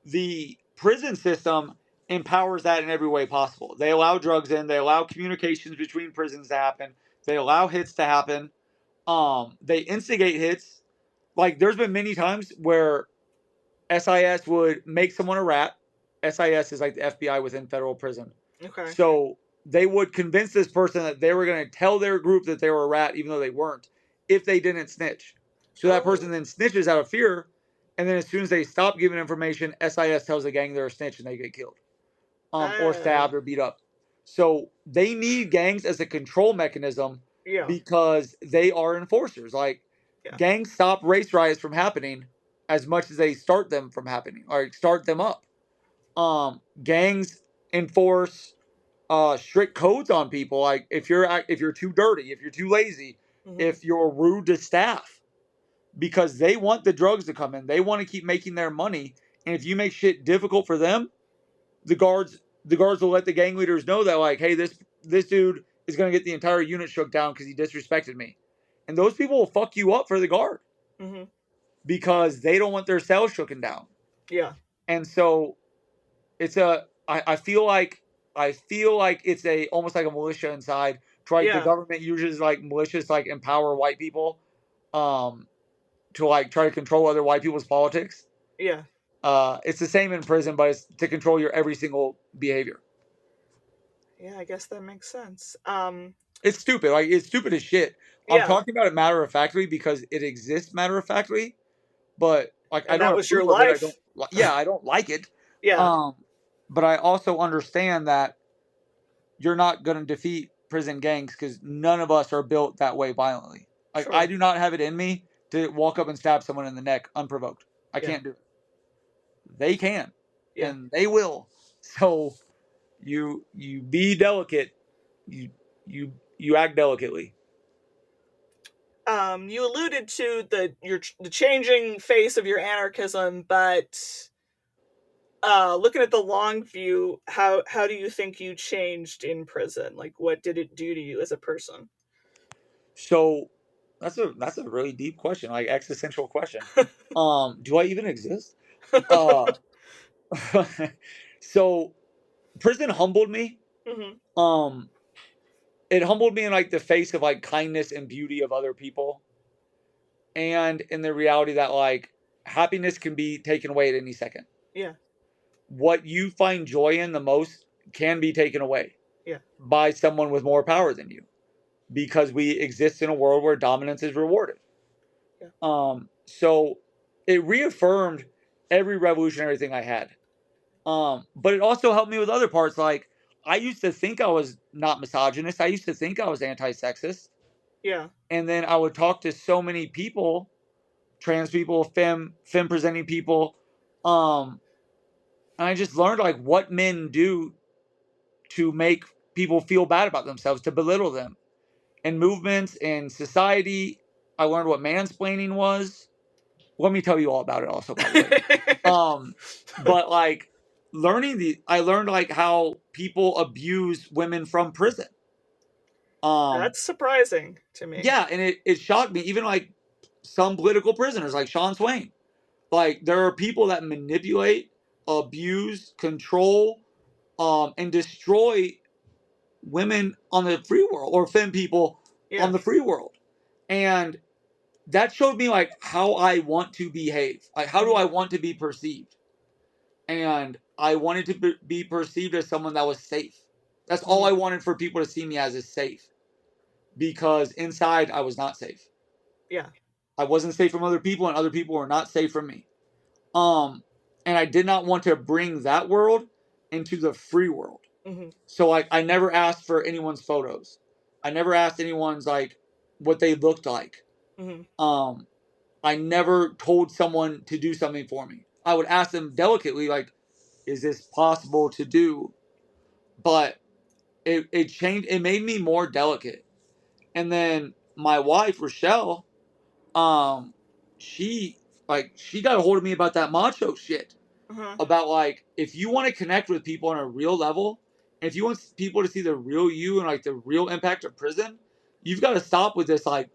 The prison system empowers that in every way possible. They allow drugs in, they allow communications between prisons to happen, they allow hits to happen. They instigate hits. Like there's been many times where SIS would make someone a rat. SIS is like the FBI within federal prison. Okay. So they would convince this person that they were going to tell their group that they were a rat, even though they weren't, if they didn't snitch. So that person Oh. then snitches out of fear. And then as soon as they stop giving information, SIS tells the gang they're a snitch and they get killed, or Uh, stabbed or beat up. So they need gangs as a control mechanism yeah. because they are enforcers. Like Yeah. gangs stop race riots from happening as much as they start them from happening or start them up. Gangs enforce strict codes on people. Like if you're too dirty, if you're too lazy, Mm-hmm. if you're rude to staff, because they want the drugs to come in. They want to keep making their money, and if you make shit difficult for them, the guards will let the gang leaders know that like, hey, this dude is gonna get the entire unit shook down because he disrespected me, and those people will fuck you up for the guard Mm-hmm. because they don't want their cells shooken down. Yeah. And so it's I feel like it's a almost like a militia inside. Like the Yeah. government uses like militias to like empower white people, um, to like try to control other white people's politics. Yeah. It's the same in prison, but it's to control your every single behavior. Yeah. I guess that makes sense. It's stupid. Like it's stupid as shit. I'm Yeah. talking about it matter of factly because it exists matter of factly, but like I And don't that was your approve of it. I don't. life. Yeah, I don't like it. Yeah. Um, but I also understand that you're not going to defeat prison gangs because none of us are built that way violently. Like I Sure. do not have it in me to walk up and stab someone in the neck unprovoked. I Yeah. can't do it. They can, Yeah. and they will. So you be delicate. You you act delicately. You alluded to the changing face of your anarchism, but looking at the long view, how do you think you changed in prison? Like, what did it do to you as a person? So that's a really deep question, like existential question. Do I even exist? Uh, so prison humbled me. Hmm. Um, it humbled me in like the face of like kindness and beauty of other people, and in the reality that like happiness can be taken away at any second. Yeah. What you find joy in the most can be taken away Yeah. by someone with more power than you. because we exist in a world where dominance is rewarded. Yeah. So it reaffirmed every revolutionary thing I had. But it also helped me with other parts. Like, I used to think I was not misogynist. I used to think I was anti-sexist. Yeah. And then I would talk to so many people, trans people, femme presenting people, um, and I just learned like what men do to make people feel bad about themselves, to belittle them. And movements in society, I learned what mansplaining was. Let me tell you all about it also, by the way. But like I learned like how people abuse women from prison. That's surprising to me. Yeah, and it shocked me. Even like some political prisoners, like Sean Swain. Like, there are people that manipulate, abuse, control, and destroy women on the free world, or femme people on Yeah. the free world. And that showed me like how I want to behave. Like, how do Hmm. I want to be perceived? And I wanted to be perceived as someone that was safe. That's all Hmm. I wanted for people to see me as, is safe, because inside I was not safe. Yeah. I wasn't safe from other people, and other people were not safe from me. Um, and I did not want to bring that world into the free world. Hmm. So like, I never asked for anyone's photos. I never asked anyone's like what they looked like. Hmm. Um, I never told someone to do something for me. I would ask them delicately, like, is this possible to do? But it changed. It made me more delicate. And then my wife Rochelle, um, she she got a hold of me about that macho shit. Uh-huh. About like, if you want to connect with people on a real level, if you want people to see the real you and like the real impact of prison, you've got to stop with this like,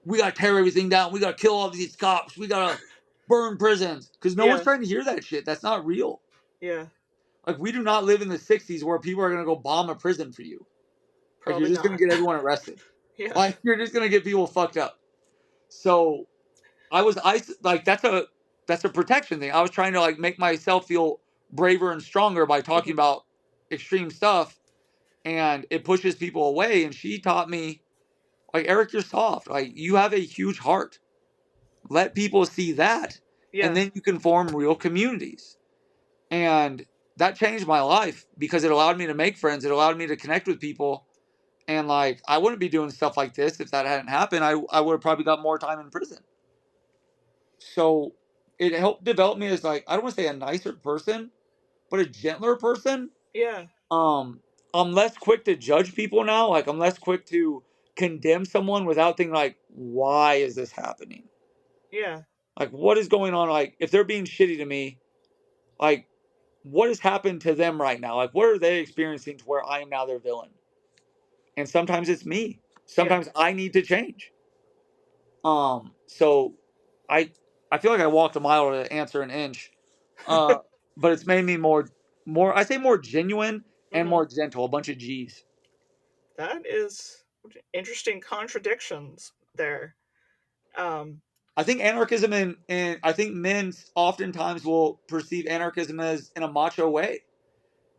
we got to tear everything down, we got to kill all these cops, we got to burn prisons, because no one's Yeah. trying to hear that shit. That's not real. Yeah. Like, we do not live in the 60s where people are going to go bomb a prison for you. Like, you're Probably just going to not. get everyone arrested. Yeah. Like, you're just going to get people fucked up. So like, that's a protection thing. I was trying to like make myself feel braver and stronger by talking Hmm. about extreme stuff, and it pushes people away. And she taught me, like, Eric, you're soft. Like, you have a huge heart. Let people see that, and Yeah. then you can form real communities. And that changed my life because it allowed me to make friends. It allowed me to connect with people. And like, I wouldn't be doing stuff like this if that hadn't happened. I would have probably got more time in prison. So it helped develop me as, like, I don't want to say a nicer person, but a gentler person. Yeah. Um, I'm less quick to judge people now. Like, I'm less quick to condemn someone without thinking like, why is this happening? Yeah. Like, what is going on? Like, if they're being shitty to me, like, what has happened to them right now? Like, what are they experiencing to where I am now their villain? And sometimes it's me. Yeah. Sometimes I need to change. So I I feel like I walked a mile to answer an inch. Uh, but it's made me more I say more genuine and Hmm. more gentle. A bunch of G's. That is interesting contradictions there. Um, I think anarchism and I think men oftentimes will perceive anarchism as in a macho way.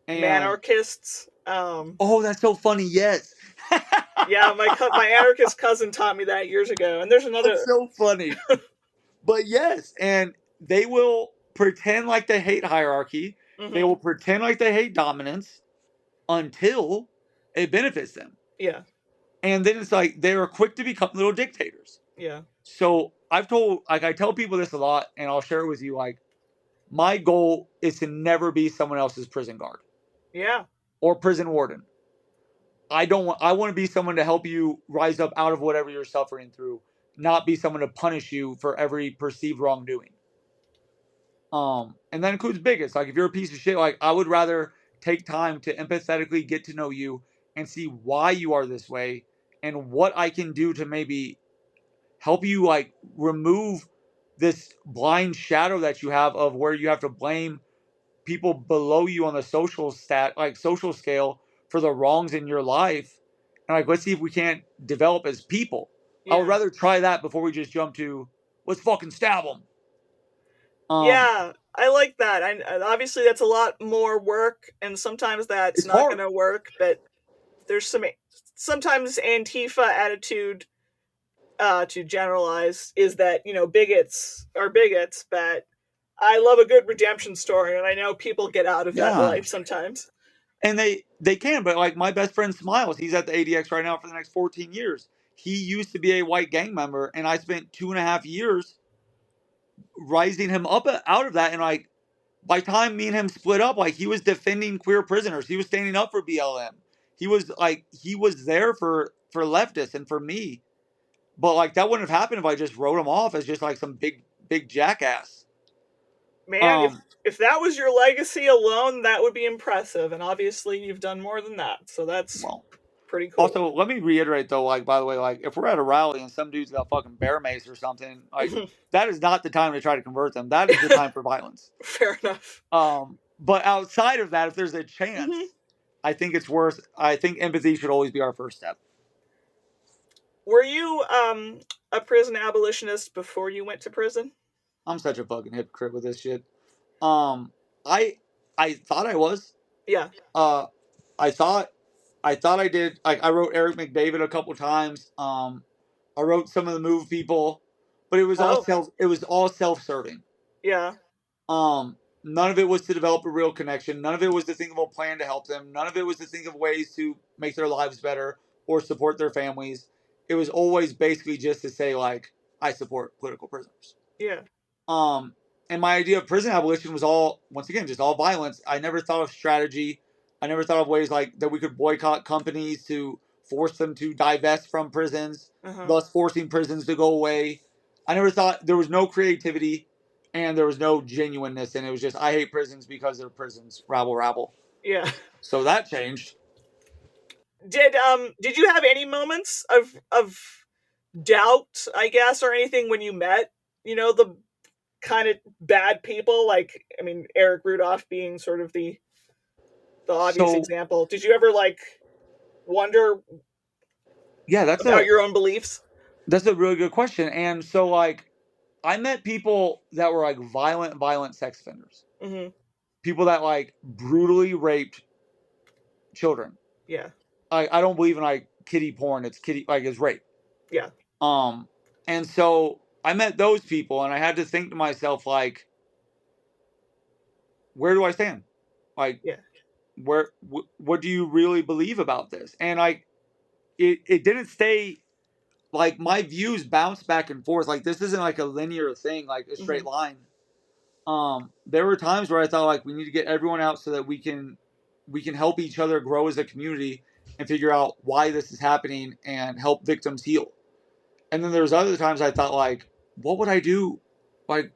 And Manarchists. oh, that's so funny. Yes. Yeah, my anarchist cousin taught me that years ago. And there's That's another. so funny. But yes, and they will pretend like they hate hierarchy. They Hmm. will pretend like they hate dominance until it benefits them. Yeah. And then it's like they are quick to become little dictators. Yeah. So I tell people this a lot, and I'll share it with you. Like, my goal is to never be someone else's prison guard Yeah. or prison warden. I want to be someone to help you rise up out of whatever you're suffering through, not be someone to punish you for every perceived wrongdoing. And that includes bigots. Like, if you're a piece of shit, like, I would rather take time to empathetically get to know you and see why you are this way, and what I can do to maybe help you like remove this blind shadow that you have of where you have to blame people below you on the social scale for the wrongs in your life. And like, let's see if we can't develop as people. I would Yeah. rather try that before we just jump to, let's fucking stab them. Yeah. I like that. Obviously that's a lot more work, and sometimes that's It's not going hard. to work. But there's some sometimes Antifa attitude, to generalize, is that, bigots are bigots, but I love a good redemption story, and I know people get out of that Yeah. life sometimes. And they can, but like my best friend Smiles, he's at the ADX right now for the next 14 years. He used to be a white gang member, and I spent 2.5 years rising him up out of that. And like by the time me and him split up, like he was defending queer prisoners. He was standing up for BLM. He was there for leftists and for me. But like that wouldn't have happened if I just wrote him off as just like some big jackass. Man, if Um, if that was your legacy alone, that would be impressive, and obviously you've done more than that, so that's well, pretty cool. also let me reiterate though, like by the way, like if we're at a rally and some dude's got fucking bear mace or something, like that is not the time to try to convert them. That is the time for violence. Fair enough. But outside of that, if there's a Hmm. chance, I think it's worth. I think empathy should always be our first step. Were you a prison abolitionist before you went to prison? I'm such a fucking hypocrite with this shit. Um, I I thought I was. Yeah. Uh, I thought I did. Like I wrote Eric McDavid a couple times. I wrote some of the move people, but Oh, it was all self-serving. yeah. None of it was to develop a real connection. None of it was to think of a plan to help them. None of it was to think of ways to make their lives better or support their families. It was always basically just to say like I support political prisoners. Yeah. Um, and my idea of prison abolition was all, once again, just all violence. I never thought of strategy. I never thought of ways like that we could boycott companies to force them to divest from prisons, Uh-huh. thus forcing prisons to go away. I never thought there was no creativity and there was no genuineness, and it was just I hate prisons because they're prisons. Rabble, rabble. Yeah. So that changed. Did you have any moments of doubt, I guess, or anything when you met, the kind of bad people? Like, I mean, Eric Rudolph being sort of the obvious So example. Did you ever like wonder yeah, about your own beliefs? that's a really good question. And so like I met people that were like violent sex offenders, Mm-hmm. people that like brutally raped children. Yeah. I don't believe in like kiddie porn. It's kiddie like it's rape. Yeah. Um, and so I met those people, and I had to think to myself like, where do I stand? Like, Yeah. what do you really believe about this? And like, it didn't stay like my views bounced back and forth. Like this isn't like a linear thing, like a Mm-hmm. straight line. There were times where I thought like we need to get everyone out so that we can help each other grow as a community and figure out why this is happening and help victims heal. And then there's other times I thought like, what would I do? Like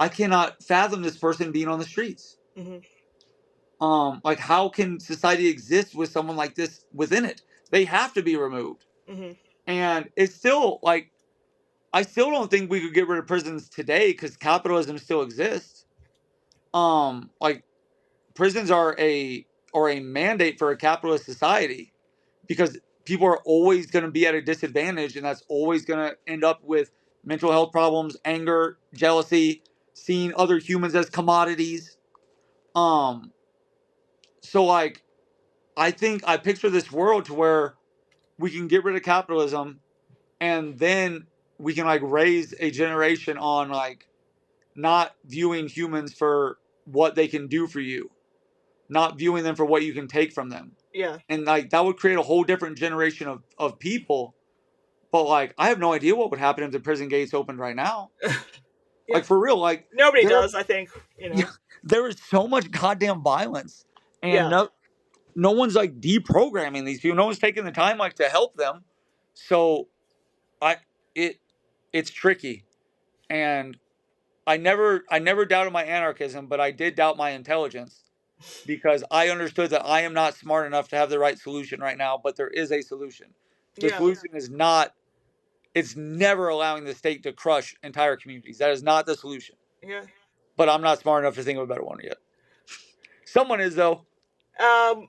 I cannot fathom this person being on the streets. Mm-hmm. Like how can society exist with someone like this within it? They have to be removed. Mm-hmm. And it's still like I still don't think we could get rid of prisons today because capitalism still exists. Like prisons are a mandate for a capitalist society because people are always going to be at a disadvantage, and that's always going to end up with mental health problems, anger, jealousy, seeing other humans as commodities. Um, so like I think I picture this world to where we can get rid of capitalism, and then we can like raise a generation on like not viewing humans for what they can do for you, not viewing them for what you can take from them. Yeah. And like that would create a whole different generation of people. But like I have no idea what would happen if the prison gates opened right now. Yeah. Like for real, like Nobody there does, I think. yeah, there is so much goddamn violence. And Yeah. no one's like deprogramming these people. No one's taking the time like to help them. So I it it's tricky. And I never doubted my anarchism, but I did doubt my intelligence because I understood that I am not smart enough to have the right solution right now, but there is a solution. The Yeah. solution is not, it's never allowing the state to crush entire communities. That is not the solution. Yeah. But I'm not smart enough to think of a better one yet. Someone is, though. Um.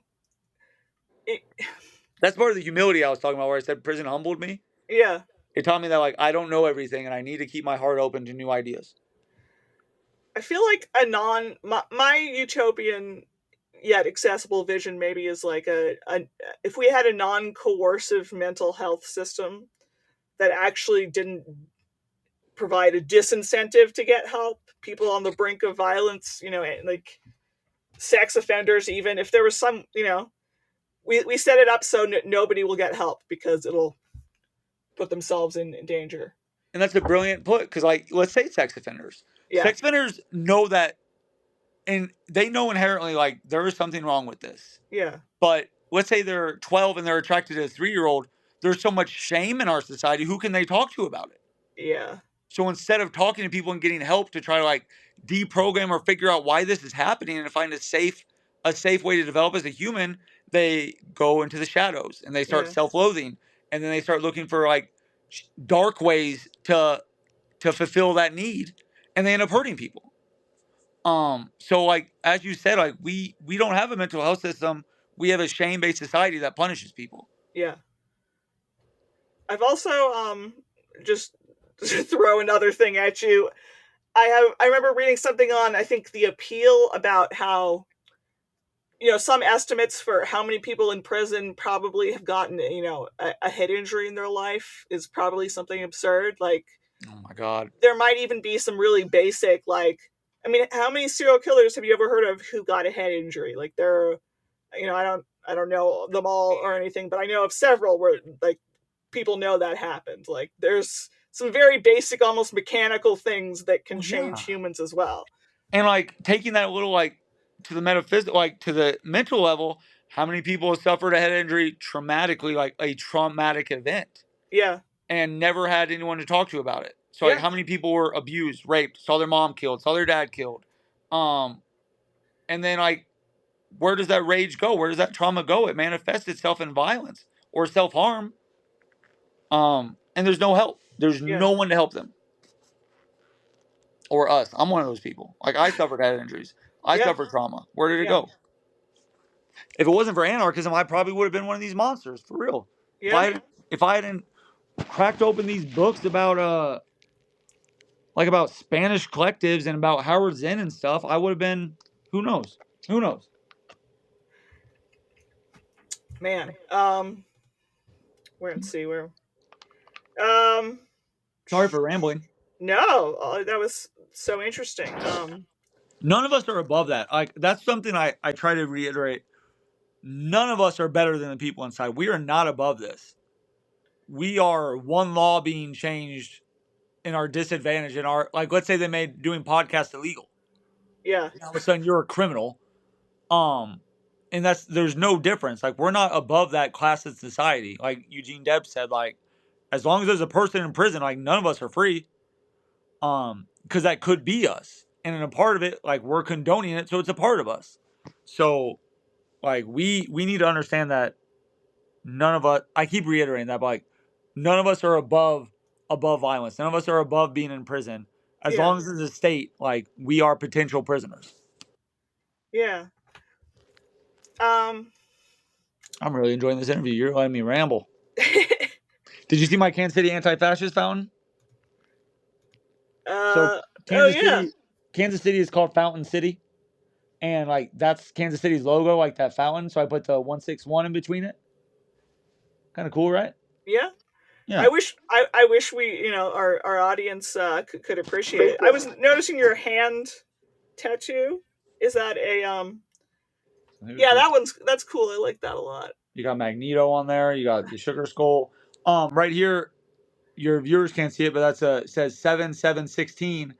It, That's part of the humility I was talking about where I said prison humbled me. yeah. It taught me that, like, I don't know everything and I need to keep my heart open to new ideas. I feel like my utopian yet accessible vision maybe is like a if we had a non-coercive mental health system that actually didn't provide a disincentive to get help, people on the brink of violence, like sex offenders, even if there was some, we set it up so nobody will get help because it'll put themselves in danger. And that's a brilliant put, because like, let's say sex offenders. Yeah, Sex offenders know that, and they know inherently like there is something wrong with this. yeah, But let's say they're 12 and they're attracted to a 3-year-old. There's so much shame in our society. Who can they talk to about it? yeah, So instead of talking to people and getting help to try to like deprogram or figure out why this is happening and to find a safe way to develop as a human, they go into the shadows and they start yeah, self-loathing, and then they start looking for like dark ways to fulfill that need, and they end up hurting people. So like as you said, like we don't have a mental health system. We have a shame-based society that punishes people. yeah. I've also just to throw another thing at you. I remember reading something on, I think, the Appeal about how, some estimates for how many people in prison probably have gotten, a head injury in their life is probably something absurd. Like, Oh my god. there might even be some really basic, like, I mean, how many serial killers have you ever heard of who got a head injury? Like, there are, I don't know them all or anything, but I know of several where, like, people know that happened. Like, there's some very basic, almost mechanical things that can Well, change yeah. humans as well. And like taking that a little like to the metaphysical, like to the mental level, how many people have suffered a head injury traumatically, like a traumatic event, Yeah, and never had anyone to talk to about it? So like yeah, how many people were abused, raped, saw their mom killed, saw their dad killed, um, and then like where does that rage go? Where does that trauma go? It manifests itself in violence or self harm. And there's no help. There's yeah, no one to help them or us. I'm one of those people. Like I suffered head injuries. I yeah, suffered trauma. Where did it yeah, go? If it wasn't for anarchism, I probably would have been one of these monsters for real. If yeah, I hadn't, if I hadn't cracked open these books about like about Spanish collectives and about Howard Zinn and stuff, I would have been, who knows? Who knows? man. Let's see where. Um, Sorry for rambling. no, that was so interesting. None of us are above that. Like that's something I try to reiterate. None of us are better than the people inside. We are not above this. We are one law being changed in our disadvantage, in our, like, let's say they made doing podcasts illegal. Yeah, And all of a sudden you're a criminal. Um, and there's no difference. Like we're not above that class of society. Like Eugene Debs said, like as long as there's a person in prison, like none of us are free. Because that could be us. And in a part of it, like we're condoning it, so it's a part of us. So like we need to understand that none of us, I keep reiterating that, but like none of us are above violence. None of us are above being in prison. As yeah, long as it's a state, like we are potential prisoners. yeah. Um, I'm really enjoying this interview. You're letting me ramble. Did you see my Kansas City anti-fascist fountain? So uh, oh Kansas yeah, City, Kansas City is called Fountain City, and like that's Kansas City's logo, like that fountain. So I put the 161 in between it. Kind of cool, right? yeah. Yeah. I wish we, our audience could appreciate it. I was noticing your hand tattoo. Is that a Yeah, that's cool. I like that a lot. You got Magneto on there. You got the sugar skull. Right here, your viewers can't see it, but it says 7/7/16,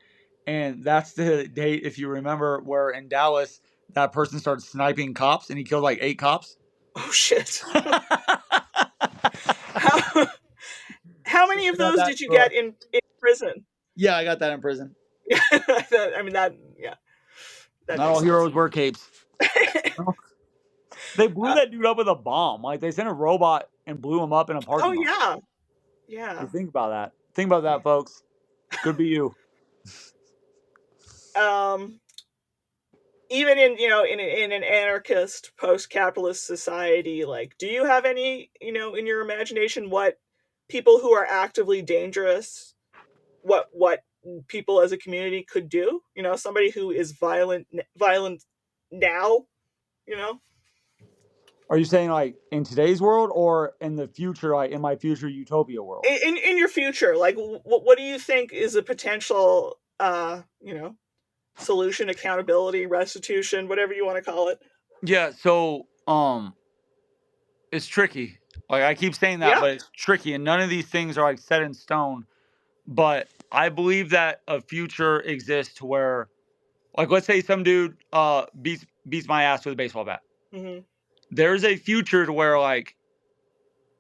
and that's the date, if you remember, where in Dallas that person started sniping cops and he killed like 8 cops. Oh shit. How how many of We got those that did you book. get in prison? Yeah, I got that in prison. Yeah, I mean that. Yeah, that Not makes all sense. heroes wear capes. They blew uh, that dude up with a bomb. Like they sent a robot and blew him up in a oh parking lot. yeah, yeah. You think about that. Think about that, folks. Could be you. Um, even in in an anarchist post-capitalist society, like, do you have any in your imagination what people who are actively dangerous, what people as a community could do? Somebody who is violent now. you know? Are you saying like in today's world or in the future, like in my future utopia world? In your future, like what do you think is a potential solution, accountability, restitution, whatever you want to call it? Yeah, so it's tricky. Like I keep saying that, Yeah. but it's tricky, and none of these things are like set in stone. But I believe that a future exists where, like, let's say some dude beats my ass with a baseball bat. Hmm. There's a future to where like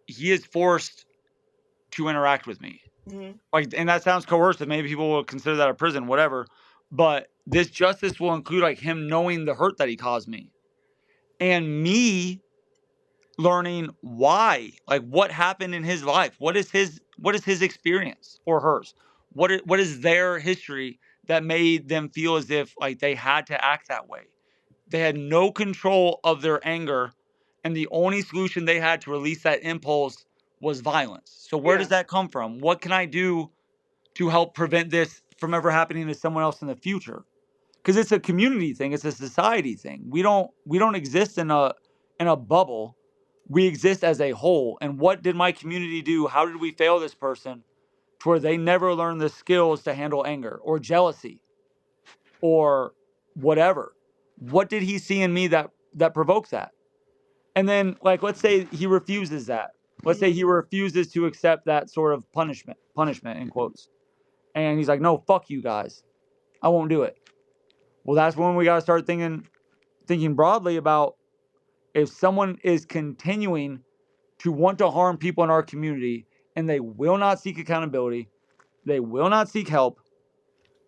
he is forced to interact with me. Hmm. Like, and that sounds coercive. Maybe people will consider that a prison, whatever. But this justice will include like him knowing the hurt that he caused me, and me learning why, like what happened in his life. What is his experience or hers? What is their history that made them feel as if like they had to act that way? They had no control of their anger, and the only solution they had to release that impulse was violence. So where Yeah. does that come from? What can I do to help prevent this from ever happening to someone else in the future? Because it's a community thing, it's a society thing. We don't exist in a bubble. We exist as a whole. And what did my community do? How did we fail this person to where they never learned the skills to handle anger or jealousy or whatever? What did he see in me that provokes that? And then, like, let's say he refuses that. Let's say Hmm. he refuses to accept that sort of punishment in quotes. And he's like, no, fuck you guys. I won't do it. Well, that's when we got to start thinking broadly about if someone is continuing to want to harm people in our community and they will not seek accountability, they will not seek help,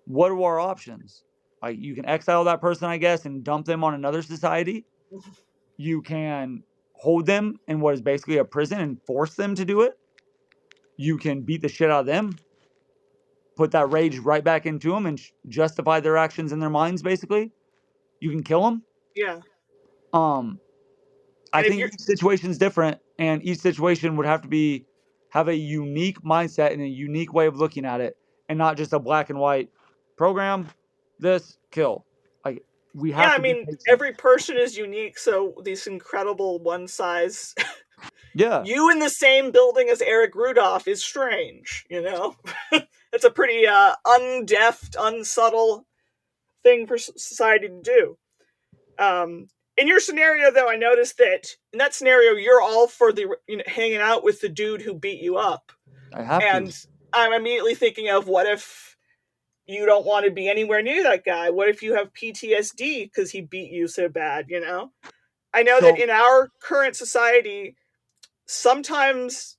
what are our options? Like you can exile that person, I guess, and dump them on another society. You can hold them in what is basically a prison and force them to do it. You can beat the shit out of them, put that rage right back into them and justify their actions in their minds basically. You can kill them. Yeah. Um I And if think you're each situation is different, and each situation would have a unique mindset and a unique way of looking at it, and not just a black and white program. This kill. Like we Yeah, have I to be mean, patient. every person is unique, so these incredible one size Yeah, you in the same building as Eric Rudolph is strange. It's a pretty undeft, unsubtle thing for society to do. Um, in your scenario, though, I noticed that in that scenario, you're all for the hanging out with the dude who beat you up, I have to. and I'm immediately thinking of what if you don't want to be anywhere near that guy? What if you have PTSD because he beat you so bad? I know that So in our current society, sometimes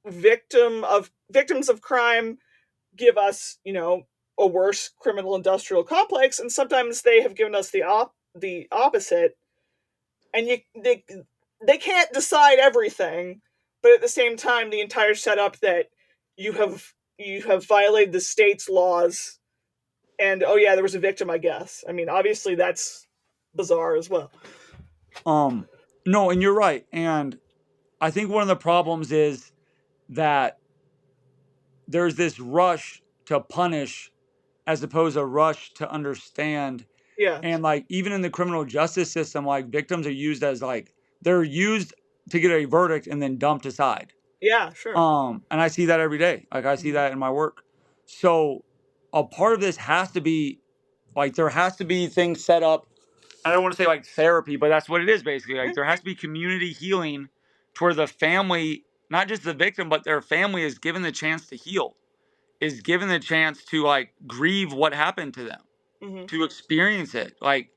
victims of crime give us, a worse criminal industrial complex, and sometimes they have given us the opposite. And they can't decide everything, but at the same time, the entire setup that you have violated the state's laws, and oh yeah, there was a victim, I guess. I mean, obviously that's bizarre as well. um no, and you're right. And I think one of the problems is that there's this rush to punish as opposed to rush to understand. Yeah, And like even in the criminal justice system, like victims are used as like they're used to get a verdict and then dumped aside. yeah, sure. And I see that every day. Like I see Mhm. that in my work. So a part of this has to be like there has to be things set up. I don't want to say like therapy, but that's what it is basically. Like there has to be community healing to where the family, not just the victim, but their family is given the chance to heal, is given the chance to like grieve what happened to them, Hmm. to experience it. Like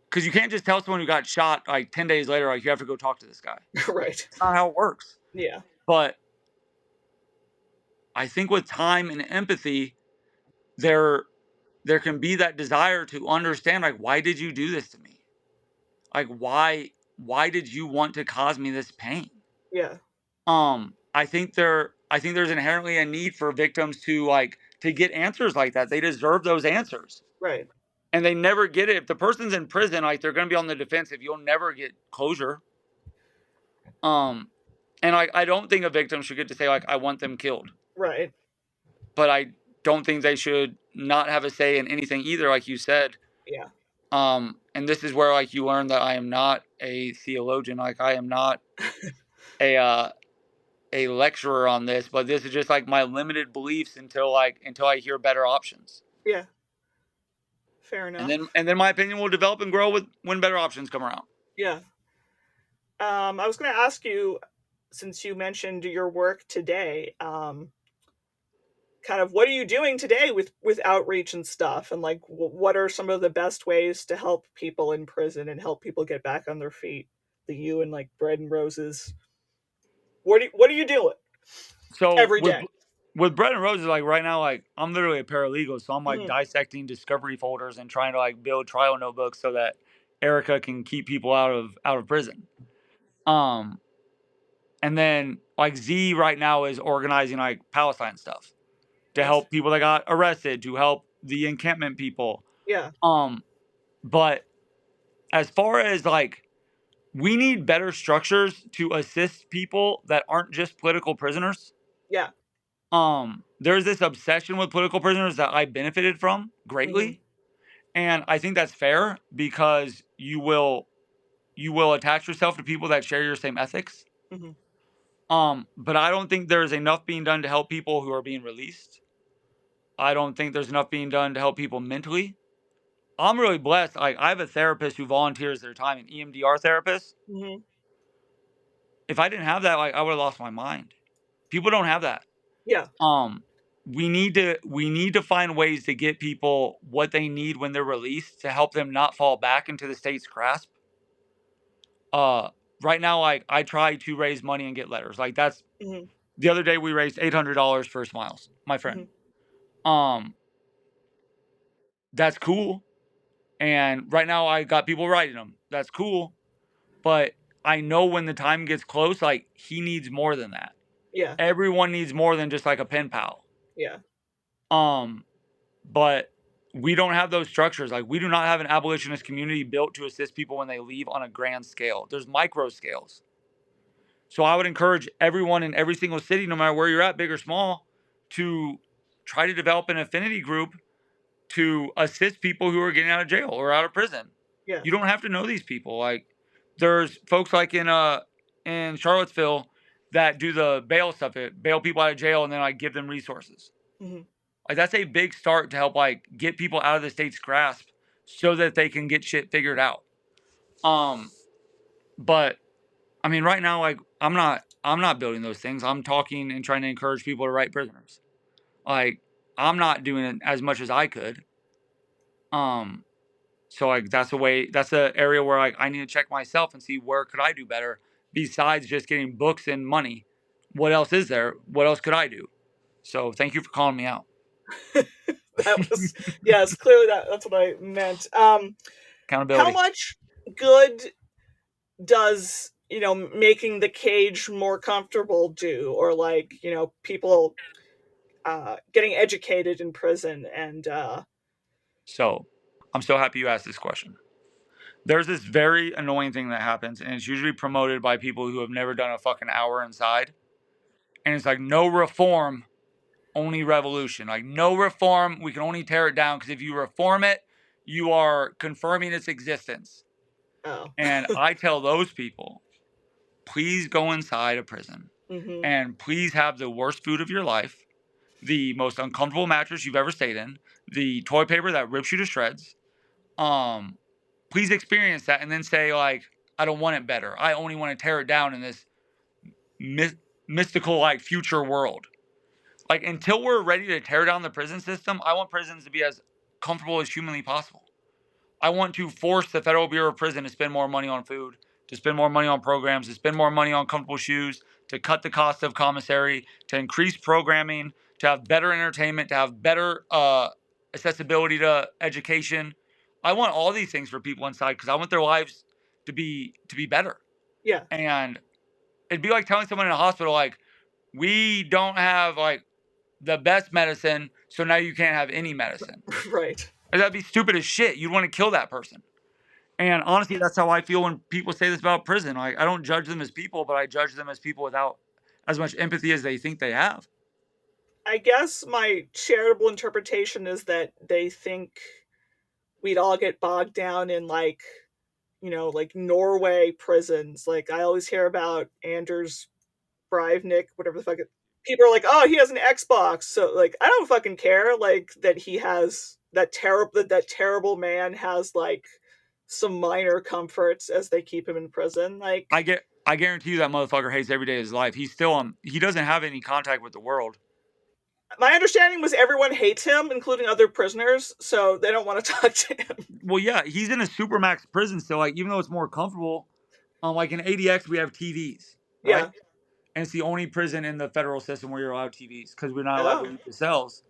because you can't just tell someone who got shot like 10 days later, like you have to go talk to this guy. Right. That's not how it works. Yeah. But I think with time and empathy, there there can be that desire to understand like why did you do this to me? Like why did you want to cause me this pain? Yeah. I think there's inherently a need for victims to get answers like that. They deserve those answers. Right. And they never get it. If the person's in prison, like they're gonna be on the defensive. You'll never get closure. Um and I don't think a victim should get to say like I want them killed. Right. But I don't think they should not have a say in anything either, like you said. Yeah. And this is where like you learn that I am not a theologian, like I am not a lecturer on this, but this is just like my limited beliefs until I hear better options. Yeah. Fair And then enough. my opinion will develop and grow with when better options come around. Yeah. I was going to ask you, since you mentioned your work today, kind of what are you doing today with outreach and stuff, and like what are some of the best ways to help people in prison and help people get back on their feet? That you and like Bread and Roses, what are you doing So every day? with Bread and Roses, like right now, like I'm literally a paralegal, so I'm like Mm-hmm. dissecting discovery folders and trying to like build trial notebooks so that Erica can keep people out of prison. Um, and then like Z right now is organizing like Palestine stuff to Nice. help people that got arrested, to help the encampment people. Yeah. Um, but as far as like we need better structures to assist people that aren't just political prisoners. Yeah. There's this obsession with political prisoners that I benefited from Mm-hmm. greatly, and I think that's fair because you will attach yourself to people that share your same ethics. Mm-hmm. But I don't think there's enough being done to help people who are being released. I don't think there's enough being done to help people mentally. I'm really blessed. Like I have a therapist who volunteers their time, an EMDR therapist. Mm-hmm. If I didn't have that, like I would have lost my mind. People don't have that. Yeah. Um, we need to find ways to get people what they need when they're released to help them not fall back into the state's grasp. Uh, right now, like I try to raise money and get letters. Like that's Mm-hmm. the other day we raised $800 for Smiles, my friend. Mm-hmm. Um, that's cool. And right now I got people writing them. That's cool. But I know when the time gets close, like he needs more than that. Yeah. Everyone needs more than just like a pen pal. Yeah. Um, but we don't have those structures. Like we do not have an abolitionist community built to assist people when they leave on a grand scale. There's micro scales. So I would encourage everyone in every single city, no matter where you're at, big or small, to try to develop an affinity group to assist people who are getting out of jail or out of prison. Yeah. You don't have to know these people. Like there's folks like in Charlottesville that do the bail stuff, bail people out of jail and then like give them resources. Mm-hmm. Like that's a big start to help like get people out of the state's grasp so that they can get shit figured out. Um, but I mean, right now, like I'm not building those things. I'm talking and trying to encourage people to write prisoners. Like I'm not doing it as much as I could. Um, so like that's a area where like I need to check myself and see where could I do better besides just getting books and money. What else is there? What else could I do? So thank you for calling me out. That was, yes, clearly that's what I meant. How Accountability. much good does, making the cage more comfortable do, or like, people getting educated in prison and So I'm so happy you asked this question. There's this very annoying thing that happens, and it's usually promoted by people who have never done a fucking hour inside. And it's like, no reform, only revolution. Like, no reform, we can only tear it down because if you reform it, you are confirming its existence. oh. And I tell those people, please go inside a prison Mm-hmm. and please have the worst food of your life, the most uncomfortable mattress you've ever stayed in, the toilet paper that rips you to shreds. Um, Please experience that and then say like, I don't want it better. I only want to tear it down in this mystical like future world. Like until we're ready to tear down the prison system, I want prisons to be as comfortable as humanly possible. I want to force the Federal Bureau of Prison to spend more money on food, to spend more money on programs, to spend more money on comfortable shoes, to cut the cost of commissary, to increase programming, to have better entertainment, to have better accessibility to education. I want all these things for people inside because I want their lives to be better. Yeah. And it'd be like telling someone in a hospital like, we don't have like the best medicine, so now you can't have any medicine. Right. That'd be stupid as shit. You'd want to kill that person. And honestly, that's how I feel when people say this about prison. Like I don't judge them as people, but I judge them as people without as much empathy as they think they have. I guess my charitable interpretation is that they think we'd all get bogged down in like, like Norway prisons. Like I always hear about Anders Breivik, whatever the fuck. People are like, oh, he has an Xbox. So like, I don't fucking care. Like that he has that terrible man has like some minor comforts as they keep him in prison. Like I guarantee you that motherfucker hates every day of his life. He's still he doesn't have any contact with the world. my understanding was everyone hates him, including other prisoners, so they don't want to talk to him. Well, yeah, he's in a supermax prison still. Like, even though it's more comfortable, like in ADX, we have TVs, right? Yeah. And it's the only prison in the federal system where you're allowed TVs because we're not allowed to Oh. leave the cells.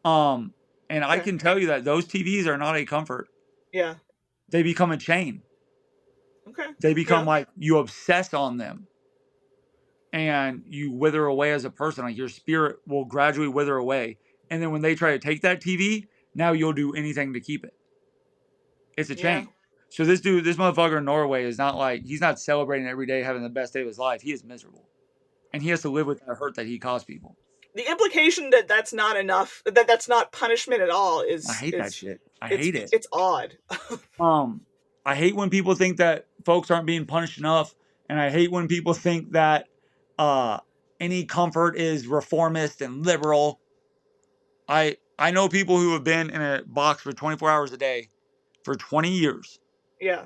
Um, and I Okay. can tell you that those TVs are not a comfort. Yeah. They become a chain. Okay. They become Yeah. like you obsess on them and you wither away as a person. Like your spirit will gradually wither away. And then when they try to take that TV, now you'll do anything to keep it. It's a Yeah. chain. So this dude, this motherfucker in Norway is not like, he's not celebrating every day having the best day of his life. He is miserable. And he has to live with that hurt that he caused people. The implication that that's not enough, that that's not punishment at all, I is hate that is shit. I it's hate it. it's odd. Um, I hate when people think that folks aren't being punished enough, and I hate when people think that uh, any comfort is reformist and liberal. I know people who have been in a box for 24 hours a day for 20 years, Yeah.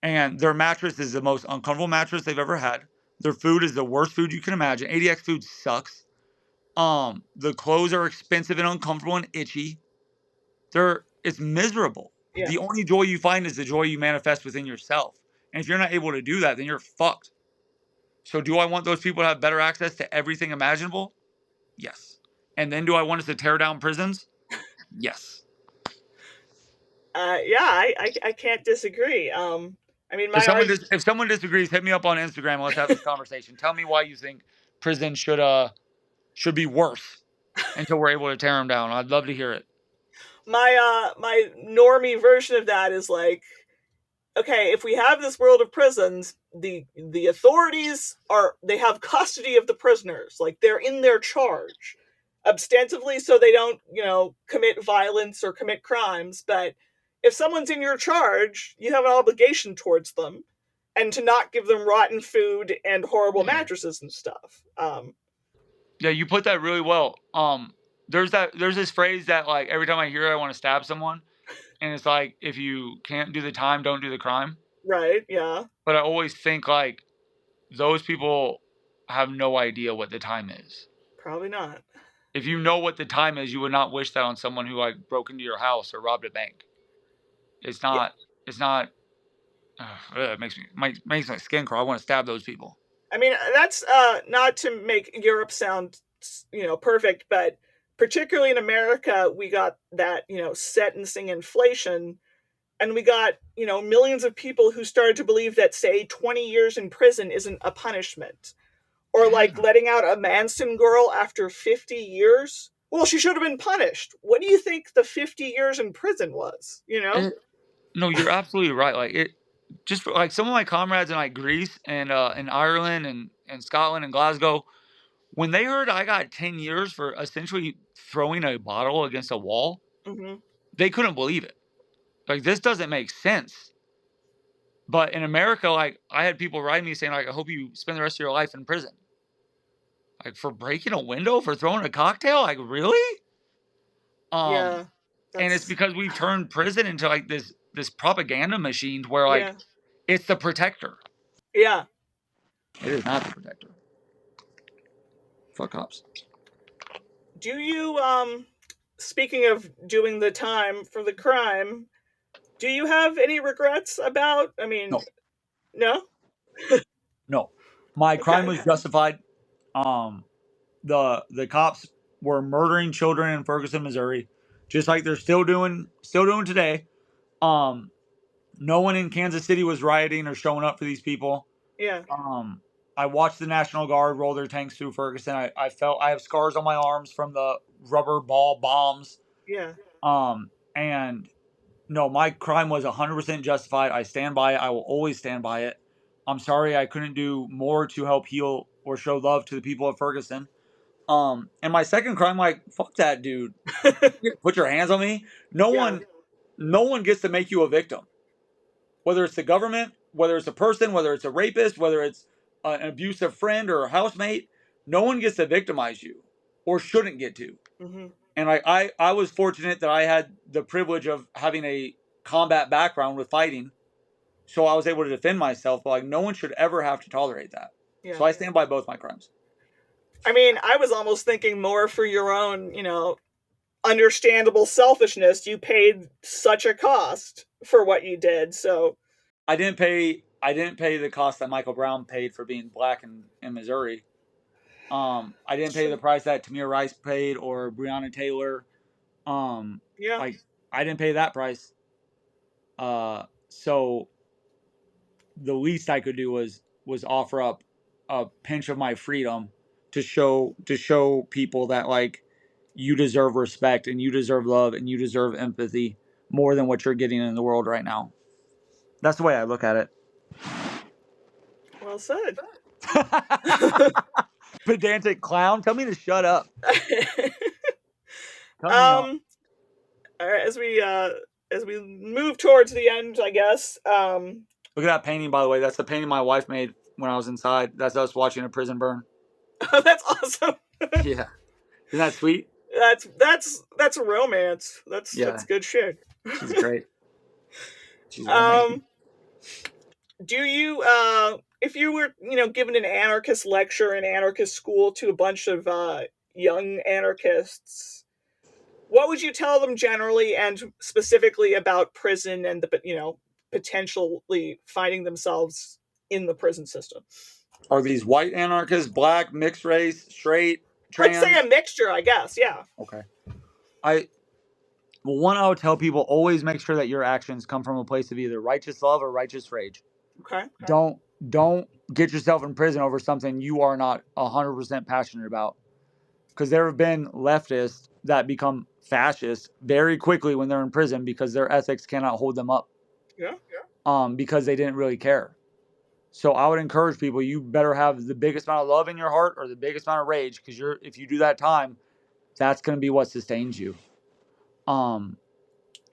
and their mattress is the most uncomfortable mattress they've ever had. Their food is the worst food you can imagine. ADX food sucks. The clothes are expensive and uncomfortable and itchy. It's miserable. Yeah. The only joy you find is the joy you manifest within yourself. And if you're not able to do that, then you're fucked. So do I want those people to have better access to everything imaginable? Yes. And then do I want us to tear down prisons? Yes. Yeah, I can't disagree. I mean, If my arg if someone disagrees, hit me up on Instagram and let's have this conversation. Tell me why you think prison should be worse until we're able to tear them down. I'd love to hear it. my normie version of that is like, okay, if we have this world of prisons, the authorities they have custody of the prisoners, like they're in their charge, ostensibly, so they don't, commit violence or commit crimes. But if someone's in your charge, you have an obligation towards them, and to not give them rotten food and horrible mattresses and stuff. Yeah, you put that really well. There's this phrase that like every time I hear it, I want to stab someone, and it's like if you can't do the time, don't do the crime. Right? Yeah. But I always think like those people have no idea what the time is. Probably not. If you know what the time is, you would not wish that on someone who like broke into your house or robbed a bank. It's Yeah. not. It's not. It makes my skin crawl. I want to stab those people. I mean, that's not to make Europe sound, perfect, but particularly in America, we got that, sentencing inflation, and we got, millions of people who started to believe that, say, 20 years in prison isn't a punishment. Or like Yeah. letting out a Manson girl after 50 years. Well, she should have been punished. What do you think the 50 years in prison was, No, you're absolutely right. Like it, just for, like some of my comrades in like Greece and in Ireland and Scotland and Glasgow, when they heard I got 10 years for essentially throwing a bottle against a wall, Hmm. they couldn't believe it. Like this doesn't make sense. But in America, like I had people write me saying like, I hope you spend the rest of your life in prison. Like for breaking a window, for throwing a cocktail, like really? Um, Yeah, and it's that's, because we've turned prison into like this propaganda machine where like yeah, it's the protector. yeah. It is not the protector. Fuck cops. Do you, speaking of doing the time for the crime, do you have any regrets about, I mean, No, no? no. My crime Okay. was justified. Um, the cops were murdering children in Ferguson, Missouri, just like they're still doing today. Um, no one in Kansas City was rioting or showing up for these people. Yeah, Um, I watched the National Guard roll their tanks through Ferguson. I felt I have scars on my arms from the rubber ball bombs. yeah. And no, my crime was 100% justified. I stand by it. I will always stand by it. I'm sorry I couldn't do more to help heal or show love to the people of Ferguson. And my second crime, like, fuck that dude. Put your hands on me. No Yeah, one, no one gets to make you a victim. Whether it's the government, whether it's a person, whether it's a rapist, whether it's an abusive friend or a housemate, no one gets to victimize you or shouldn't get to. Mm-hmm. And I was fortunate that I had the privilege of having a combat background with fighting. So I was able to defend myself, but like no one should ever have to tolerate that. So Yeah. I stand by both my crimes. I mean, I was almost thinking more for your own, understandable selfishness. You paid such a cost for what you did, so I didn't pay the cost that Michael Brown paid for being black in Missouri. I didn't pay the price that Tamir Rice paid or Breonna Taylor. Yeah. Like I didn't pay that price. So the least I could do was offer up a pinch of my freedom to show people that like you deserve respect and you deserve love and you deserve empathy more than what you're getting in the world right now. That's the way I look at it. Well said. Pedantic clown, tell me to shut up. Cut me off. um all right, as we move towards the end, I guess. Look at that painting, by the way. That's the painting my wife made when I was inside. That's us watching a prison burn. That's awesome. Yeah. Isn't that sweet? That's romance. That's Yeah. good shit. She's great. She's amazing. Do you if you were, given an anarchist lecture in anarchist school to a bunch of young anarchists, what would you tell them generally and specifically about prison and the potentially finding themselves in the prison system? Are these white anarchists, black, mixed race, straight, Let's say trans? a mixture, I guess. Yeah. Okay. I would tell people always make sure that your actions come from a place of either righteous love or righteous rage. Okay. Don't get yourself in prison over something you are not 100% passionate about. Because there have been leftists that become fascists very quickly when they're in prison because their ethics cannot hold them up. Yeah. Because they didn't really care. So I would encourage people, you better have the biggest amount of love in your heart or the biggest amount of rage, because if you do that time, that's going to be what sustains you. And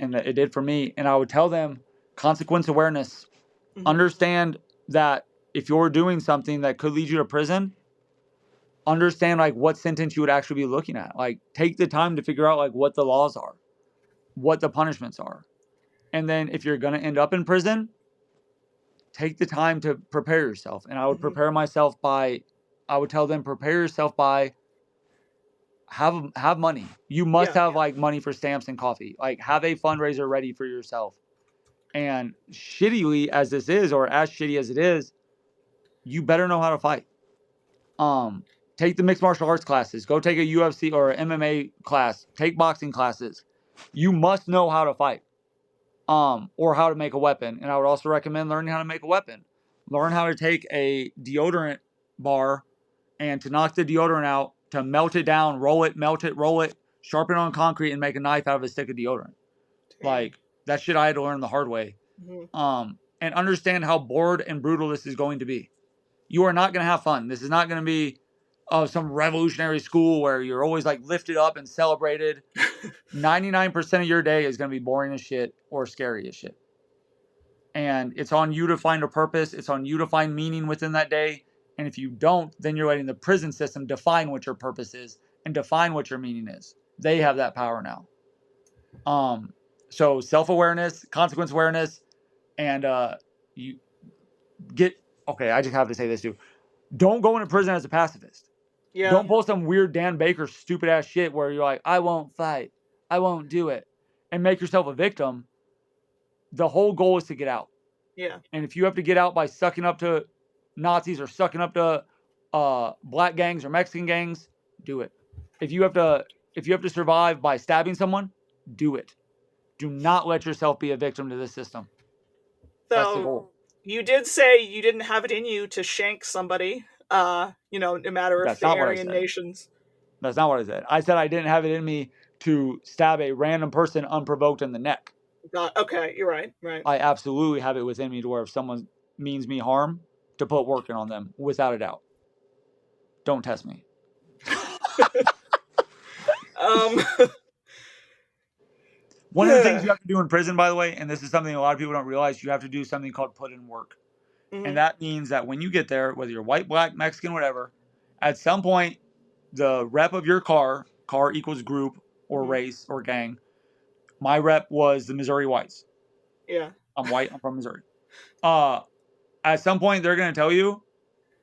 it did for me. And I would tell them consequence awareness. Mm-hmm. Understand that if you're doing something that could lead you to prison, understand like what sentence you would actually be looking at. Like take the time to figure out like what the laws are, what the punishments are. And then if you're going to end up in prison, take the time to prepare yourself. And I would prepare myself by, I would tell them, prepare yourself by have money. You must have like money for stamps and coffee. Like have a fundraiser ready for yourself. And shittily as this is, or as shitty as it is, you better know how to fight. Take the mixed martial arts classes. Go take a UFC or an MMA class. Take boxing classes. You must know how to fight. Or how to make a weapon. And I would also recommend learning how to make a weapon. Learn how to take a deodorant bar and to knock the deodorant out, to melt it down, roll it, melt it, roll it, sharpen it on concrete, and make a knife out of a stick of deodorant. Like, that shit I had to learn the hard way. And understand how bored and brutal this is going to be. You are not going to have fun. This is not going to be some revolutionary school where you're always like lifted up and celebrated. 99% of your day is going to be boring as shit or scary as shit. And it's on you to find a purpose. It's on you to find meaning within that day. And if you don't, then you're letting the prison system define what your purpose is and define what your meaning is. They have that power now. So self-awareness, consequence awareness, and you get, okay, I just have to say this too. Don't go into prison as a pacifist. Yeah. Don't pull some weird Dan Baker stupid ass shit where you're like, I won't fight. I won't do it. And make yourself a victim. The whole goal is to get out. Yeah. And if you have to get out by sucking up to Nazis or sucking up to black gangs or Mexican gangs, do it. If you have to survive by stabbing someone, do it. Do not let yourself be a victim to this system. That's the goal. You did say you didn't have it in you to shank somebody, no matter if the Aryan nations. That's not what I said. I said I didn't have it in me to stab a random person unprovoked in the neck. Okay, you're right. Right. I absolutely have it within me to where if someone means me harm, to put working on them, without a doubt. Don't test me. One of the things you have to do in prison, by the way, and this is something a lot of people don't realize, you have to do something called put in work. And that means that when you get there, whether you're white, black, Mexican, whatever, at some point, the rep of your car equals group or race or gang. My rep was the Missouri Whites. Yeah. I'm white. I'm from Missouri. At some point, they're going to tell you,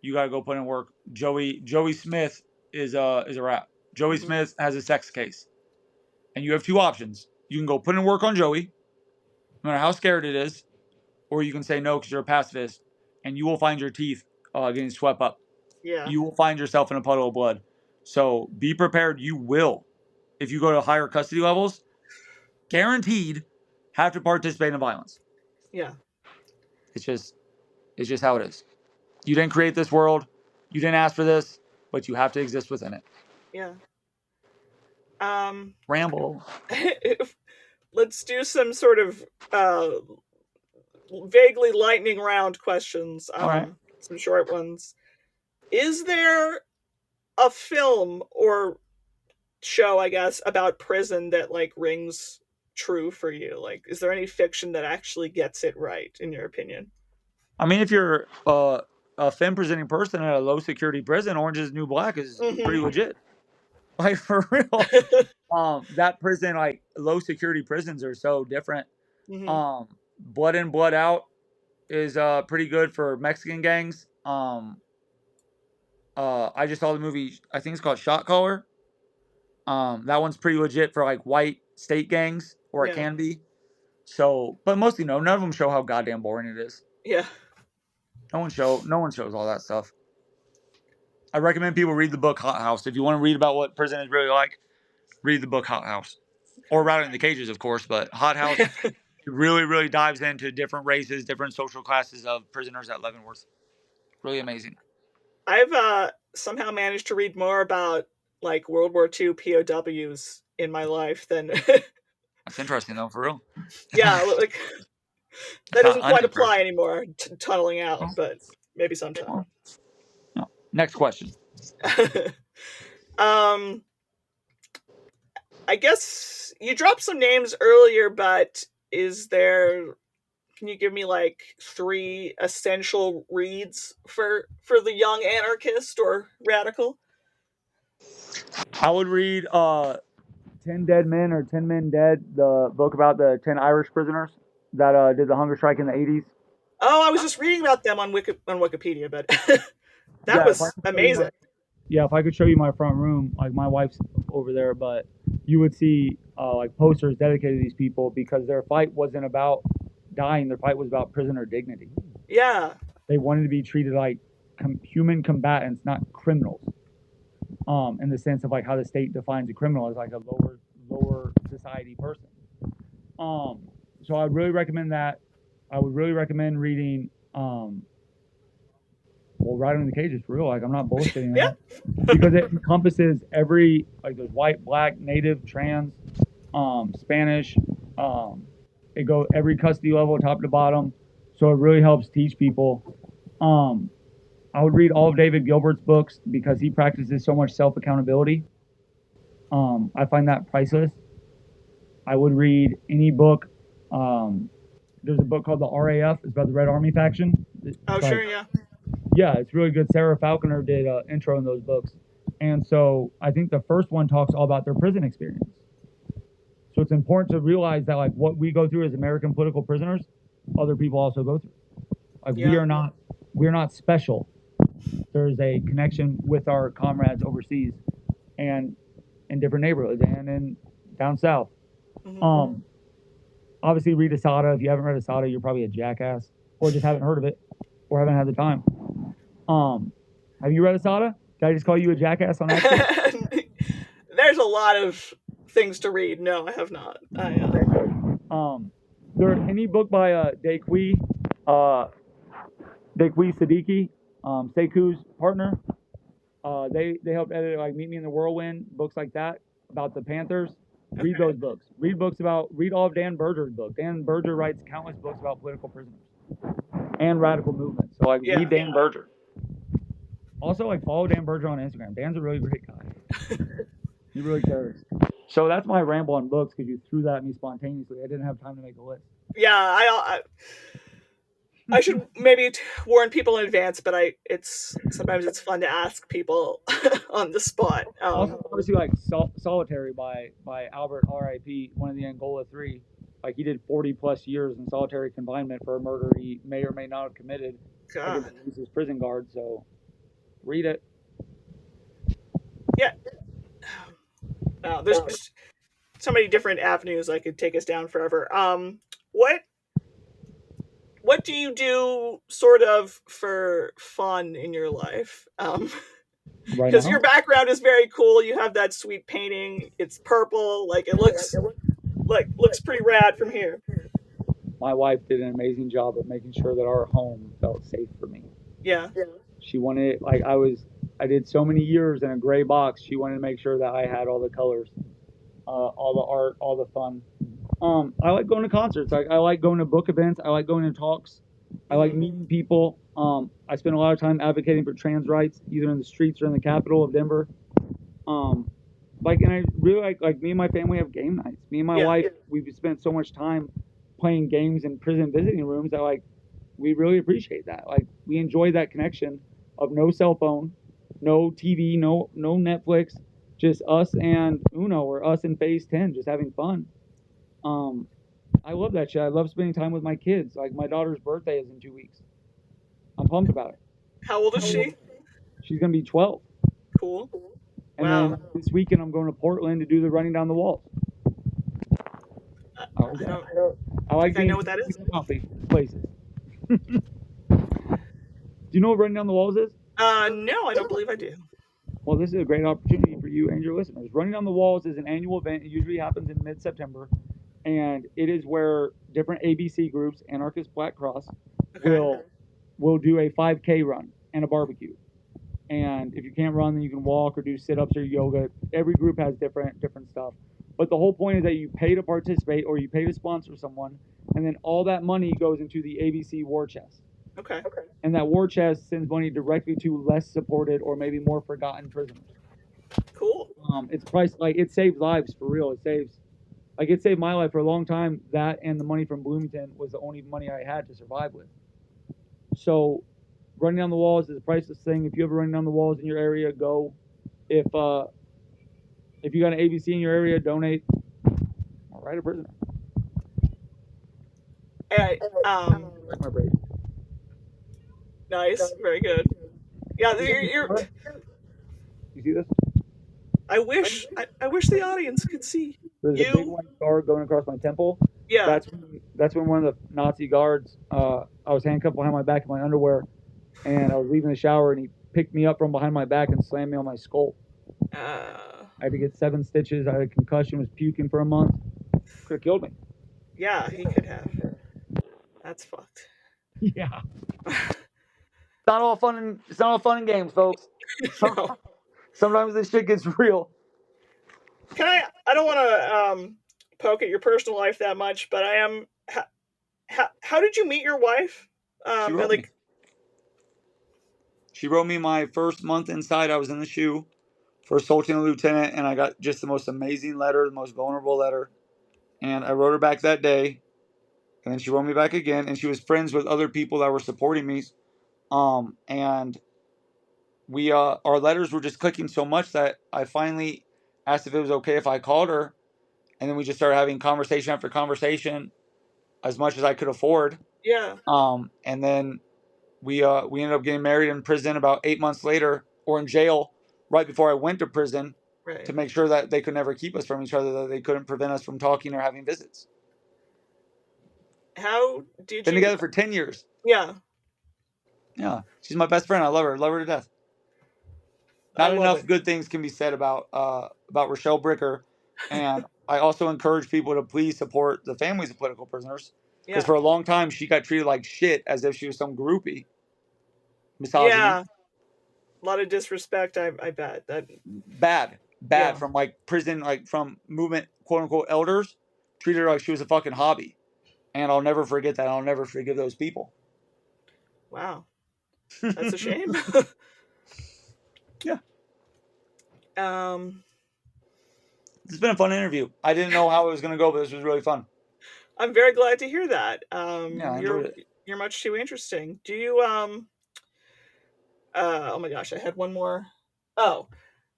you got to go put in work. Joey Smith is a rap. Joey Smith has a sex case. And you have two options. You can go put in work on Joey, no matter how scared it is, or you can say no because you're a pacifist, and you will find your teeth getting swept up. Yeah. You will find yourself in a puddle of blood. So be prepared. You will, if you go to higher custody levels, guaranteed have to participate in violence. Yeah. It's just how it is. You didn't create this world. You didn't ask for this, but you have to exist within it. Yeah. Ramble. Let's do some sort of vaguely lightning round questions. All right. Some short ones. Is there a film or show, I guess, about prison that like rings true for you? Like, is there any fiction that actually gets it right, in your opinion? I mean, if you're a femme presenting person at a low security prison, Orange is the New Black is pretty legit. Like, for real. That prison, like, low security prisons are so different. Blood in, Blood Out is pretty good for Mexican gangs. I just saw the movie, I think it's called Shot Caller. That one's pretty legit for like white state gangs, or it can be. So, but mostly no, none of them show how goddamn boring it is. Yeah. No one shows all that stuff. I recommend people read the book Hot House. If you want to read about what prison is really like, read the book Hot House. Or Rattling the Cages, of course, but Hot House really, really dives into different races, different social classes of prisoners at Leavenworth. Really amazing. I've somehow managed to read more about like World War II POWs in my life than That's interesting though, for real. Yeah, like that doesn't quite apply anymore, tunneling out, but maybe sometime. No. Next question. I guess you dropped some names earlier, but can you give me like 3 essential reads for the young anarchist or radical? I would read 10 Dead Men or 10 Men Dead, the book about the 10 Irish prisoners that did the hunger strike in the 80s. Oh, I was just reading about them on Wikipedia, but that was amazing. If I could show you my front room, like my wife's over there, but you would see like posters dedicated to these people because their fight wasn't about dying. Their fight was about prisoner dignity. Yeah. They wanted to be treated like human combatants, not criminals. In the sense of like how the state defines a criminal as like a lower society person. So I'd really recommend that. I would really recommend reading Rattling the Cages, for real. Like, I'm not bullshitting that. Because it encompasses every, like, there's white, black, native, trans, Spanish. It goes every custody level, top to bottom. So it really helps teach people. I would read all of David Gilbert's books because he practices so much self-accountability. I find that priceless. I would read any book. There's a book called the RAF. It's about the Red Army faction. Sure, yeah. Yeah, it's really good. Sarah Falconer did an intro in those books. And so I think the first one talks all about their prison experience. So it's important to realize that like what we go through as American political prisoners, other people also go through. Like we're not special. There's a connection with our comrades overseas and in different neighborhoods and in down south. Obviously read Asada. If you haven't read Asada, you're probably a jackass or just haven't heard of it or haven't had the time. Have you read Asada? Did I just call you a jackass on accident? There's a lot of things to read. No, I have not. There any book by Dequi Siddiqui, Sekou's partner. They helped edit like Meet Me in the Whirlwind, books like that about the Panthers. Read those books. Read all of Dan Berger's books. Dan Berger writes countless books about political prisoners and radical movements. So read Dan Berger. Also follow Dan Berger on Instagram. Dan's a really great guy. He really cares. So that's my ramble on books because you threw that at me spontaneously. I didn't have time to make a list. Yeah, I should maybe warn people in advance, but it's sometimes it's fun to ask people on the spot. Also, obviously, like Solitary by Albert R.I.P. One of the Angola Three. Like he did 40 plus years in solitary confinement for a murder he may or may not have committed God. against his prison guard. So read it. Yeah. There's just so many different avenues I could take us down forever. What what do you do sort of for fun in your life? Right Because now, your background is very cool. You have that sweet painting. It's purple. Like it looks pretty rad from here. my wife did an amazing job of making sure that our home felt safe for me. Yeah. She wanted like I did so many years in a gray box. She wanted to make sure that I had all the colors, all the art, all the fun. I like going to concerts. I like going to book events. I like going to talks. I like Mm-hmm. meeting people. I spend a lot of time advocating for trans rights, either in the streets or in the capital of Denver. Um, and I really like me and my family have game nights. Me and my Yeah. wife, we've spent so much time playing games in prison visiting rooms that we really appreciate that. Like we enjoy that connection of no cell phone, no TV, no Netflix, just us and Uno or us and Phase 10, just having fun. Um, I love that shit. I love spending time with my kids. Like my daughter's birthday is in 2 weeks. I'm pumped about it. How old is she? She's gonna be 12, Cool. and Wow. then this weekend I'm going to Portland to do the running down the walls. I like I that. don't I like think I know being what that is. places. Do you know what running down the walls is? No, I don't believe I do. Well, this is a great opportunity for you and your listeners. Running down the walls is an annual event. It usually happens in mid-September, and it is where different ABC groups, Anarchist, Black Cross, Okay. will do a 5K run and a barbecue. And if you can't run, then you can walk or do sit-ups or yoga. Every group has different stuff. But the whole point is that you pay to participate or you pay to sponsor someone, and then all that money goes into the ABC war chest. Okay. And that war chest sends money directly to less supported or maybe more forgotten prisoners. Cool. It's priced like it saves lives for real. It saved my life for a long time. That and the money from Bloomington was the only money I had to survive with. So running down the walls is a priceless thing. If you ever run down the walls in your area, go. If you got an ABC in your area, donate or write a prisoner. Alright, Like my braid. nice. Very good. Yeah, you're You see this? I wish the audience could see There's a big you. white scar going across my temple. Yeah. That's when one of the Nazi guards. I was handcuffed behind my back in my underwear, and I was leaving the shower, and he picked me up from behind my back and slammed me on my skull. I had to get 7 stitches. I had a concussion. Was puking for a month. Could have killed me. Yeah, he could have. That's fucked. Yeah. It's not all fun and games, folks. No. Sometimes this shit gets real. Can I don't want to poke at your personal life that much, but I am how did you meet your wife? She And wrote me. like She wrote me my first month inside. I was in the shoe for assaulting a lieutenant, and I got just the most amazing letter, the most vulnerable letter. And I wrote her back that day, and then she wrote me back again, and she was friends with other people that were supporting me. And we our letters were just clicking so much that I finally asked if it was okay if I called her, and then we just started having conversation after conversation, as much as I could afford. yeah, And then we ended up getting married in prison about 8 months later, or in jail right before I went to prison, right. to make sure that they could never keep us from each other, that they couldn't prevent us from talking or having visits. How did Been you together for 10 years. Yeah, Yeah, she's my best friend. I love her to death. I Not love enough it. good things can be said about Rochelle Bricker, and I also encourage people to please support the families of political prisoners, because Yeah. for a long time she got treated like shit as if she was some groupie. Misogyny, Yeah. A lot of disrespect, I bet. That bad yeah. from like prison, like from movement, quote unquote elders, treated her like she was a fucking hobby, and I'll never forget that. I'll never forgive those people. Wow. That's a shame. Yeah. um It's been a fun interview. I didn't know how it was going to go, but this was really fun. I'm very glad to hear that. Yeah, I enjoyed it. You're much too interesting. Do you oh my gosh, I had one more. Oh,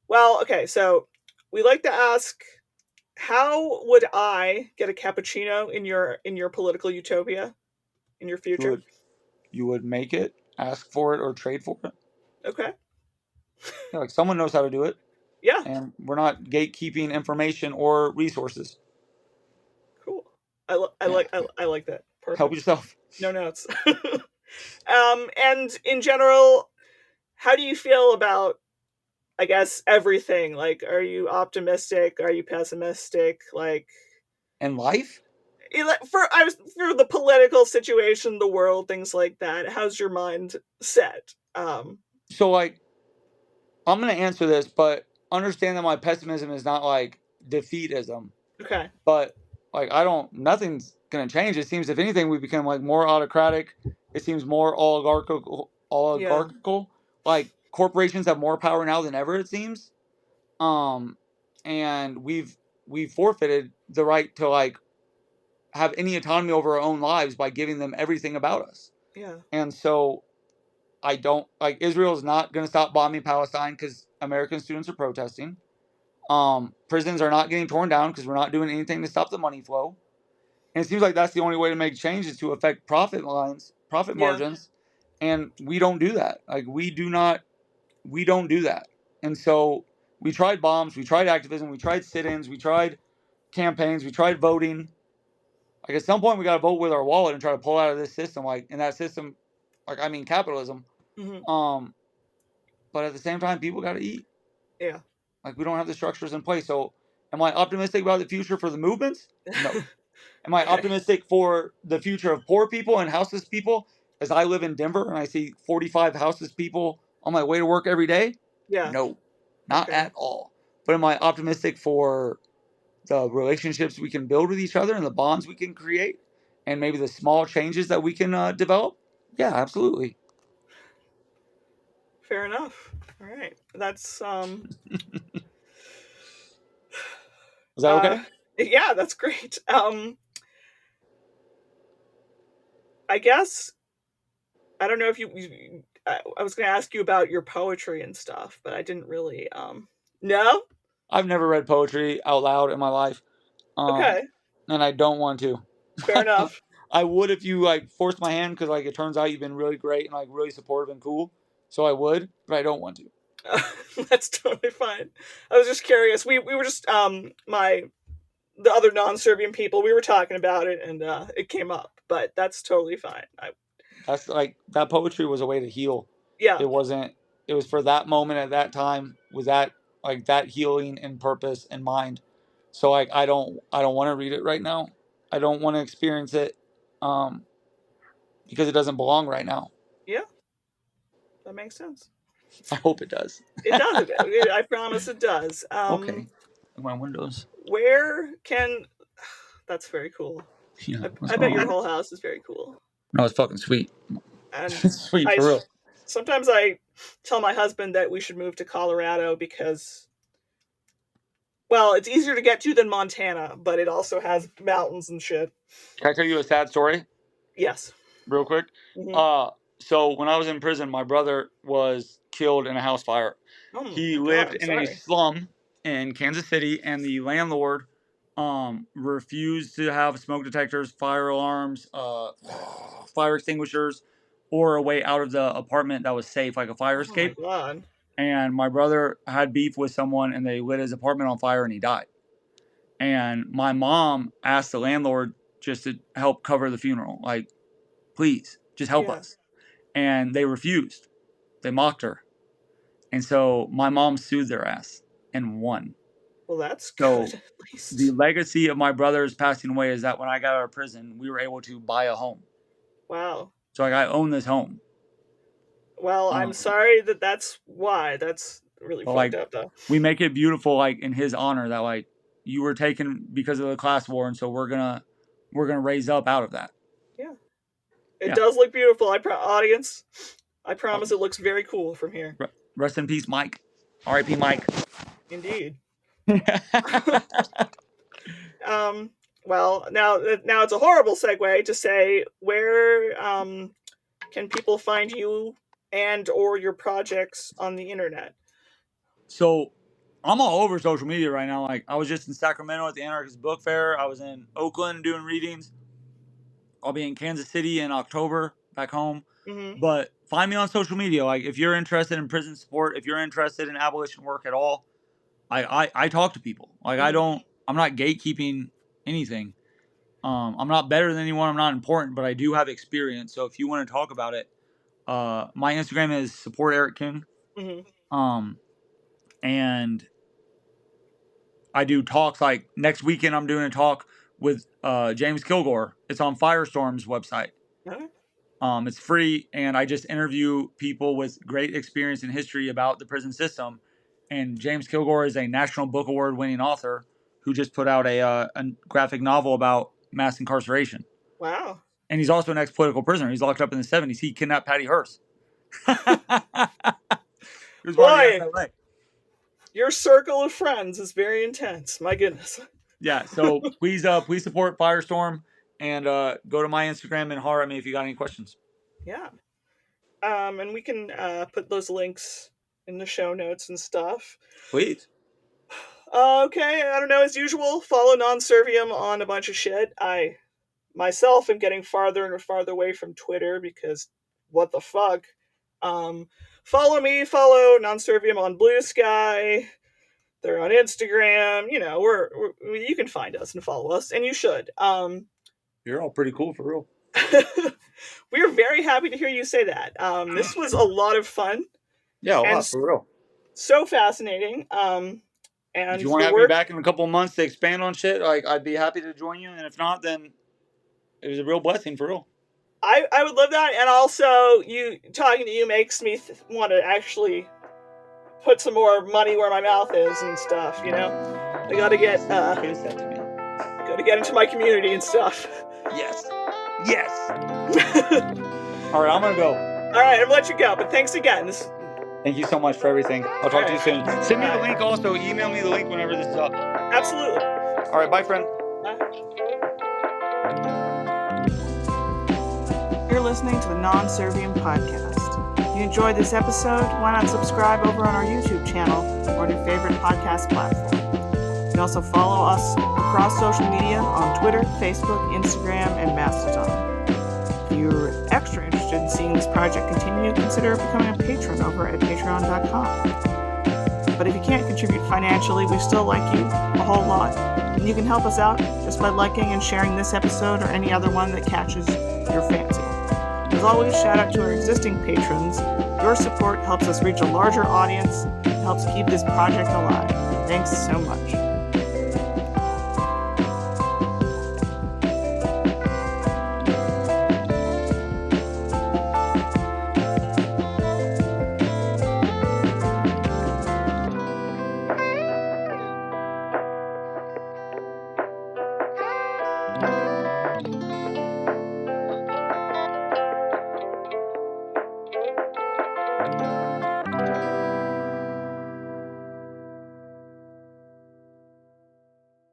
well, okay. So we like to ask, how would I get a cappuccino in your political utopia in your You future? would you would make it, ask for it, or trade for it. Okay. Yeah, like someone knows how to do it, Yeah. and we're not gatekeeping information or resources. Cool. Yeah, I like that. help Perfect. yourself. No notes. And in general, how do you feel about, I guess, everything? Like, are you optimistic? Are you pessimistic? Like, And life. for the political situation, the world, things like that. How's your mind set? So like, I'm gonna answer this, but understand that my pessimism is not like defeatism. Okay. But like, I don't. Nothing's gonna change. It seems, if anything, we become like more autocratic. It seems more oligarchical. Yeah. Oligarchical. Like corporations have more power now than ever. It seems. Um, and we've forfeited the right to like have any autonomy over our own lives by giving them everything about us. Yeah. And so I don't like, Israel's not going to stop bombing Palestine because American students are protesting. Prisons are not getting torn down because we're not doing anything to stop the money flow. And it seems like that's the only way to make change is to affect profit lines, profit Yeah. margins, and we don't do that. Like we don't do that. And so we tried bombs, we tried activism, we tried sit-ins, we tried campaigns, we tried voting. Like at some point we got to vote with our wallet and try to pull out of this system. Like in that system, like I mean capitalism. Hmm. Um, but at the same time, people got to eat. Yeah. Like we don't have the structures in place. So, am I optimistic about the future for the movements? No. Am I Okay. optimistic for the future of poor people and houseless people? As I live in Denver and I see 45 houseless people on my way to work every day? Yeah. No, not Okay. at all. But am I optimistic for the relationships we can build with each other and the bonds we can create and maybe the small changes that we can develop? Yeah, absolutely. Fair enough. All right. That's Is that uh okay? yeah, that's great. I guess I don't know if I was going to ask you about your poetry and stuff, but I didn't really no? I've never read poetry out loud in my life, um, Okay. and I don't want to. Fair enough. I would if you like forced my hand because like it turns out you've been really great and like really supportive and cool. So I would, but I don't want to. That's totally fine. I was just curious. We were just my the other non-Serbian people, we were talking about it and it came up, but that's totally fine. That's like that poetry was a way to heal. Yeah. It wasn't. It was for that moment at that time with that like that healing and purpose in mind. So like I don't want to read it right now. I don't want to experience it, um, because it doesn't belong right now. Yeah, that makes sense. I hope it does. It does. I promise it does. Okay. My windows. Where can That's very cool. Yeah. What's I bet going your on? whole house is very cool. No, it's fucking sweet. And It's sweet I for real. sometimes I tell my husband that we should move to Colorado because, well, it's easier to get to than Montana, but it also has mountains and shit. Can I tell you a sad story Yes. real quick? Hmm. Uh, so when I was in prison, my brother was killed in a house fire. Oh He my god, lived I'm in a sorry. slum in Kansas City, and the landlord refused to have smoke detectors, fire alarms, fire extinguishers, or a way out of the apartment that was safe, like a fire Oh my escape. god. And my brother had beef with someone, and they lit his apartment on fire, and he died. And my mom asked the landlord just to help cover the funeral, like, please, just help Yeah. us. And they refused. They mocked her. And so my mom sued their ass and won. Well, that's good So at the least. legacy of my brother's passing away is that when I got out of prison, we were able to buy a home. Wow. So like I own this home. Well, I'm Um, sorry that that's why. That's really but fucked like up, though. we make it beautiful, like in his honor, that like you were taken because of the class war, and so we're gonna raise up out of that. Yeah. It Yeah. does look beautiful. Audience, I Oh, promise it looks very cool from here. rest in peace, Mike. R.I.P. Mike. Indeed. Well, now it's a horrible segue to say where can people find you and or your projects on the internet? So I'm all over social media right now. Like I was just in Sacramento at the Anarchist Book Fair. I was in Oakland doing readings. I'll be in Kansas City in October back home. Mm-hmm. But find me on social media. Like if you're interested in prison support, if you're interested in abolition work at all, I talk to people. Like Mm-hmm. I'm not gatekeeping anything. I'm not better than anyone. I'm not important, but I do have experience. So if you want to talk about it, my Instagram is support Eric King. Mm-hmm. And I do talks. Like next weekend, I'm doing a talk with James Kilgore. It's on Firestorm's website. Okay. It's free, and I just interview people with great experience in history about the prison system. And James Kilgore is a National Book Award winning author who just put out a graphic novel about mass incarceration. Wow. And he's also an ex-political prisoner. He's locked up in the 70s. He kidnapped Patty Hearst. He was part of the Boy, FLA. your circle of friends is very intense. My goodness. Yeah, so please support Firestorm and go to my Instagram and holler at me if you got any questions. Yeah. And we can put those links in the show notes and stuff. Please. Okay, I don't know, as usual, follow Non-Serviam on a bunch of shit. I myself am getting farther and farther away from Twitter because what the fuck. Follow me, follow Non-Serviam on Blue Sky. They're on Instagram. You know, we're you can find us and follow us, and you should. You're all pretty cool for real. We're very happy to hear you say that. This was a lot of fun. Yeah, a and lot for real. So fascinating. And if you want to have me back in a couple of months to expand on shit, like I'd be happy to join you. And if not, then it was a real blessing for real. I would love that. And also, you talking to you makes me want to actually put some more money where my mouth is and stuff. You know, I gotta get gotta get into my community and stuff. Yes. All right, I'm gonna go. All right, I'm gonna let you go. But thanks again. Thank you so much for everything. I'll talk to you soon. Send me the link also. Email me the link whenever this is up. Absolutely. All right, bye, friend. Bye. You're listening to the Non-Serviam podcast. If you enjoyed this episode, why not subscribe over on our YouTube channel or on your favorite podcast platform. You can also follow us across social media on Twitter, Facebook, Instagram, and Mastodon. If you're extra interested in seeing this project continue, consider becoming a patron over at patreon.com. But if you can't contribute financially, we still like you a whole lot. And you can help us out just by liking and sharing this episode or any other one that catches your fancy. As always, shout out to our existing patrons. Your support helps us reach a larger audience and helps keep this project alive. Thanks so much.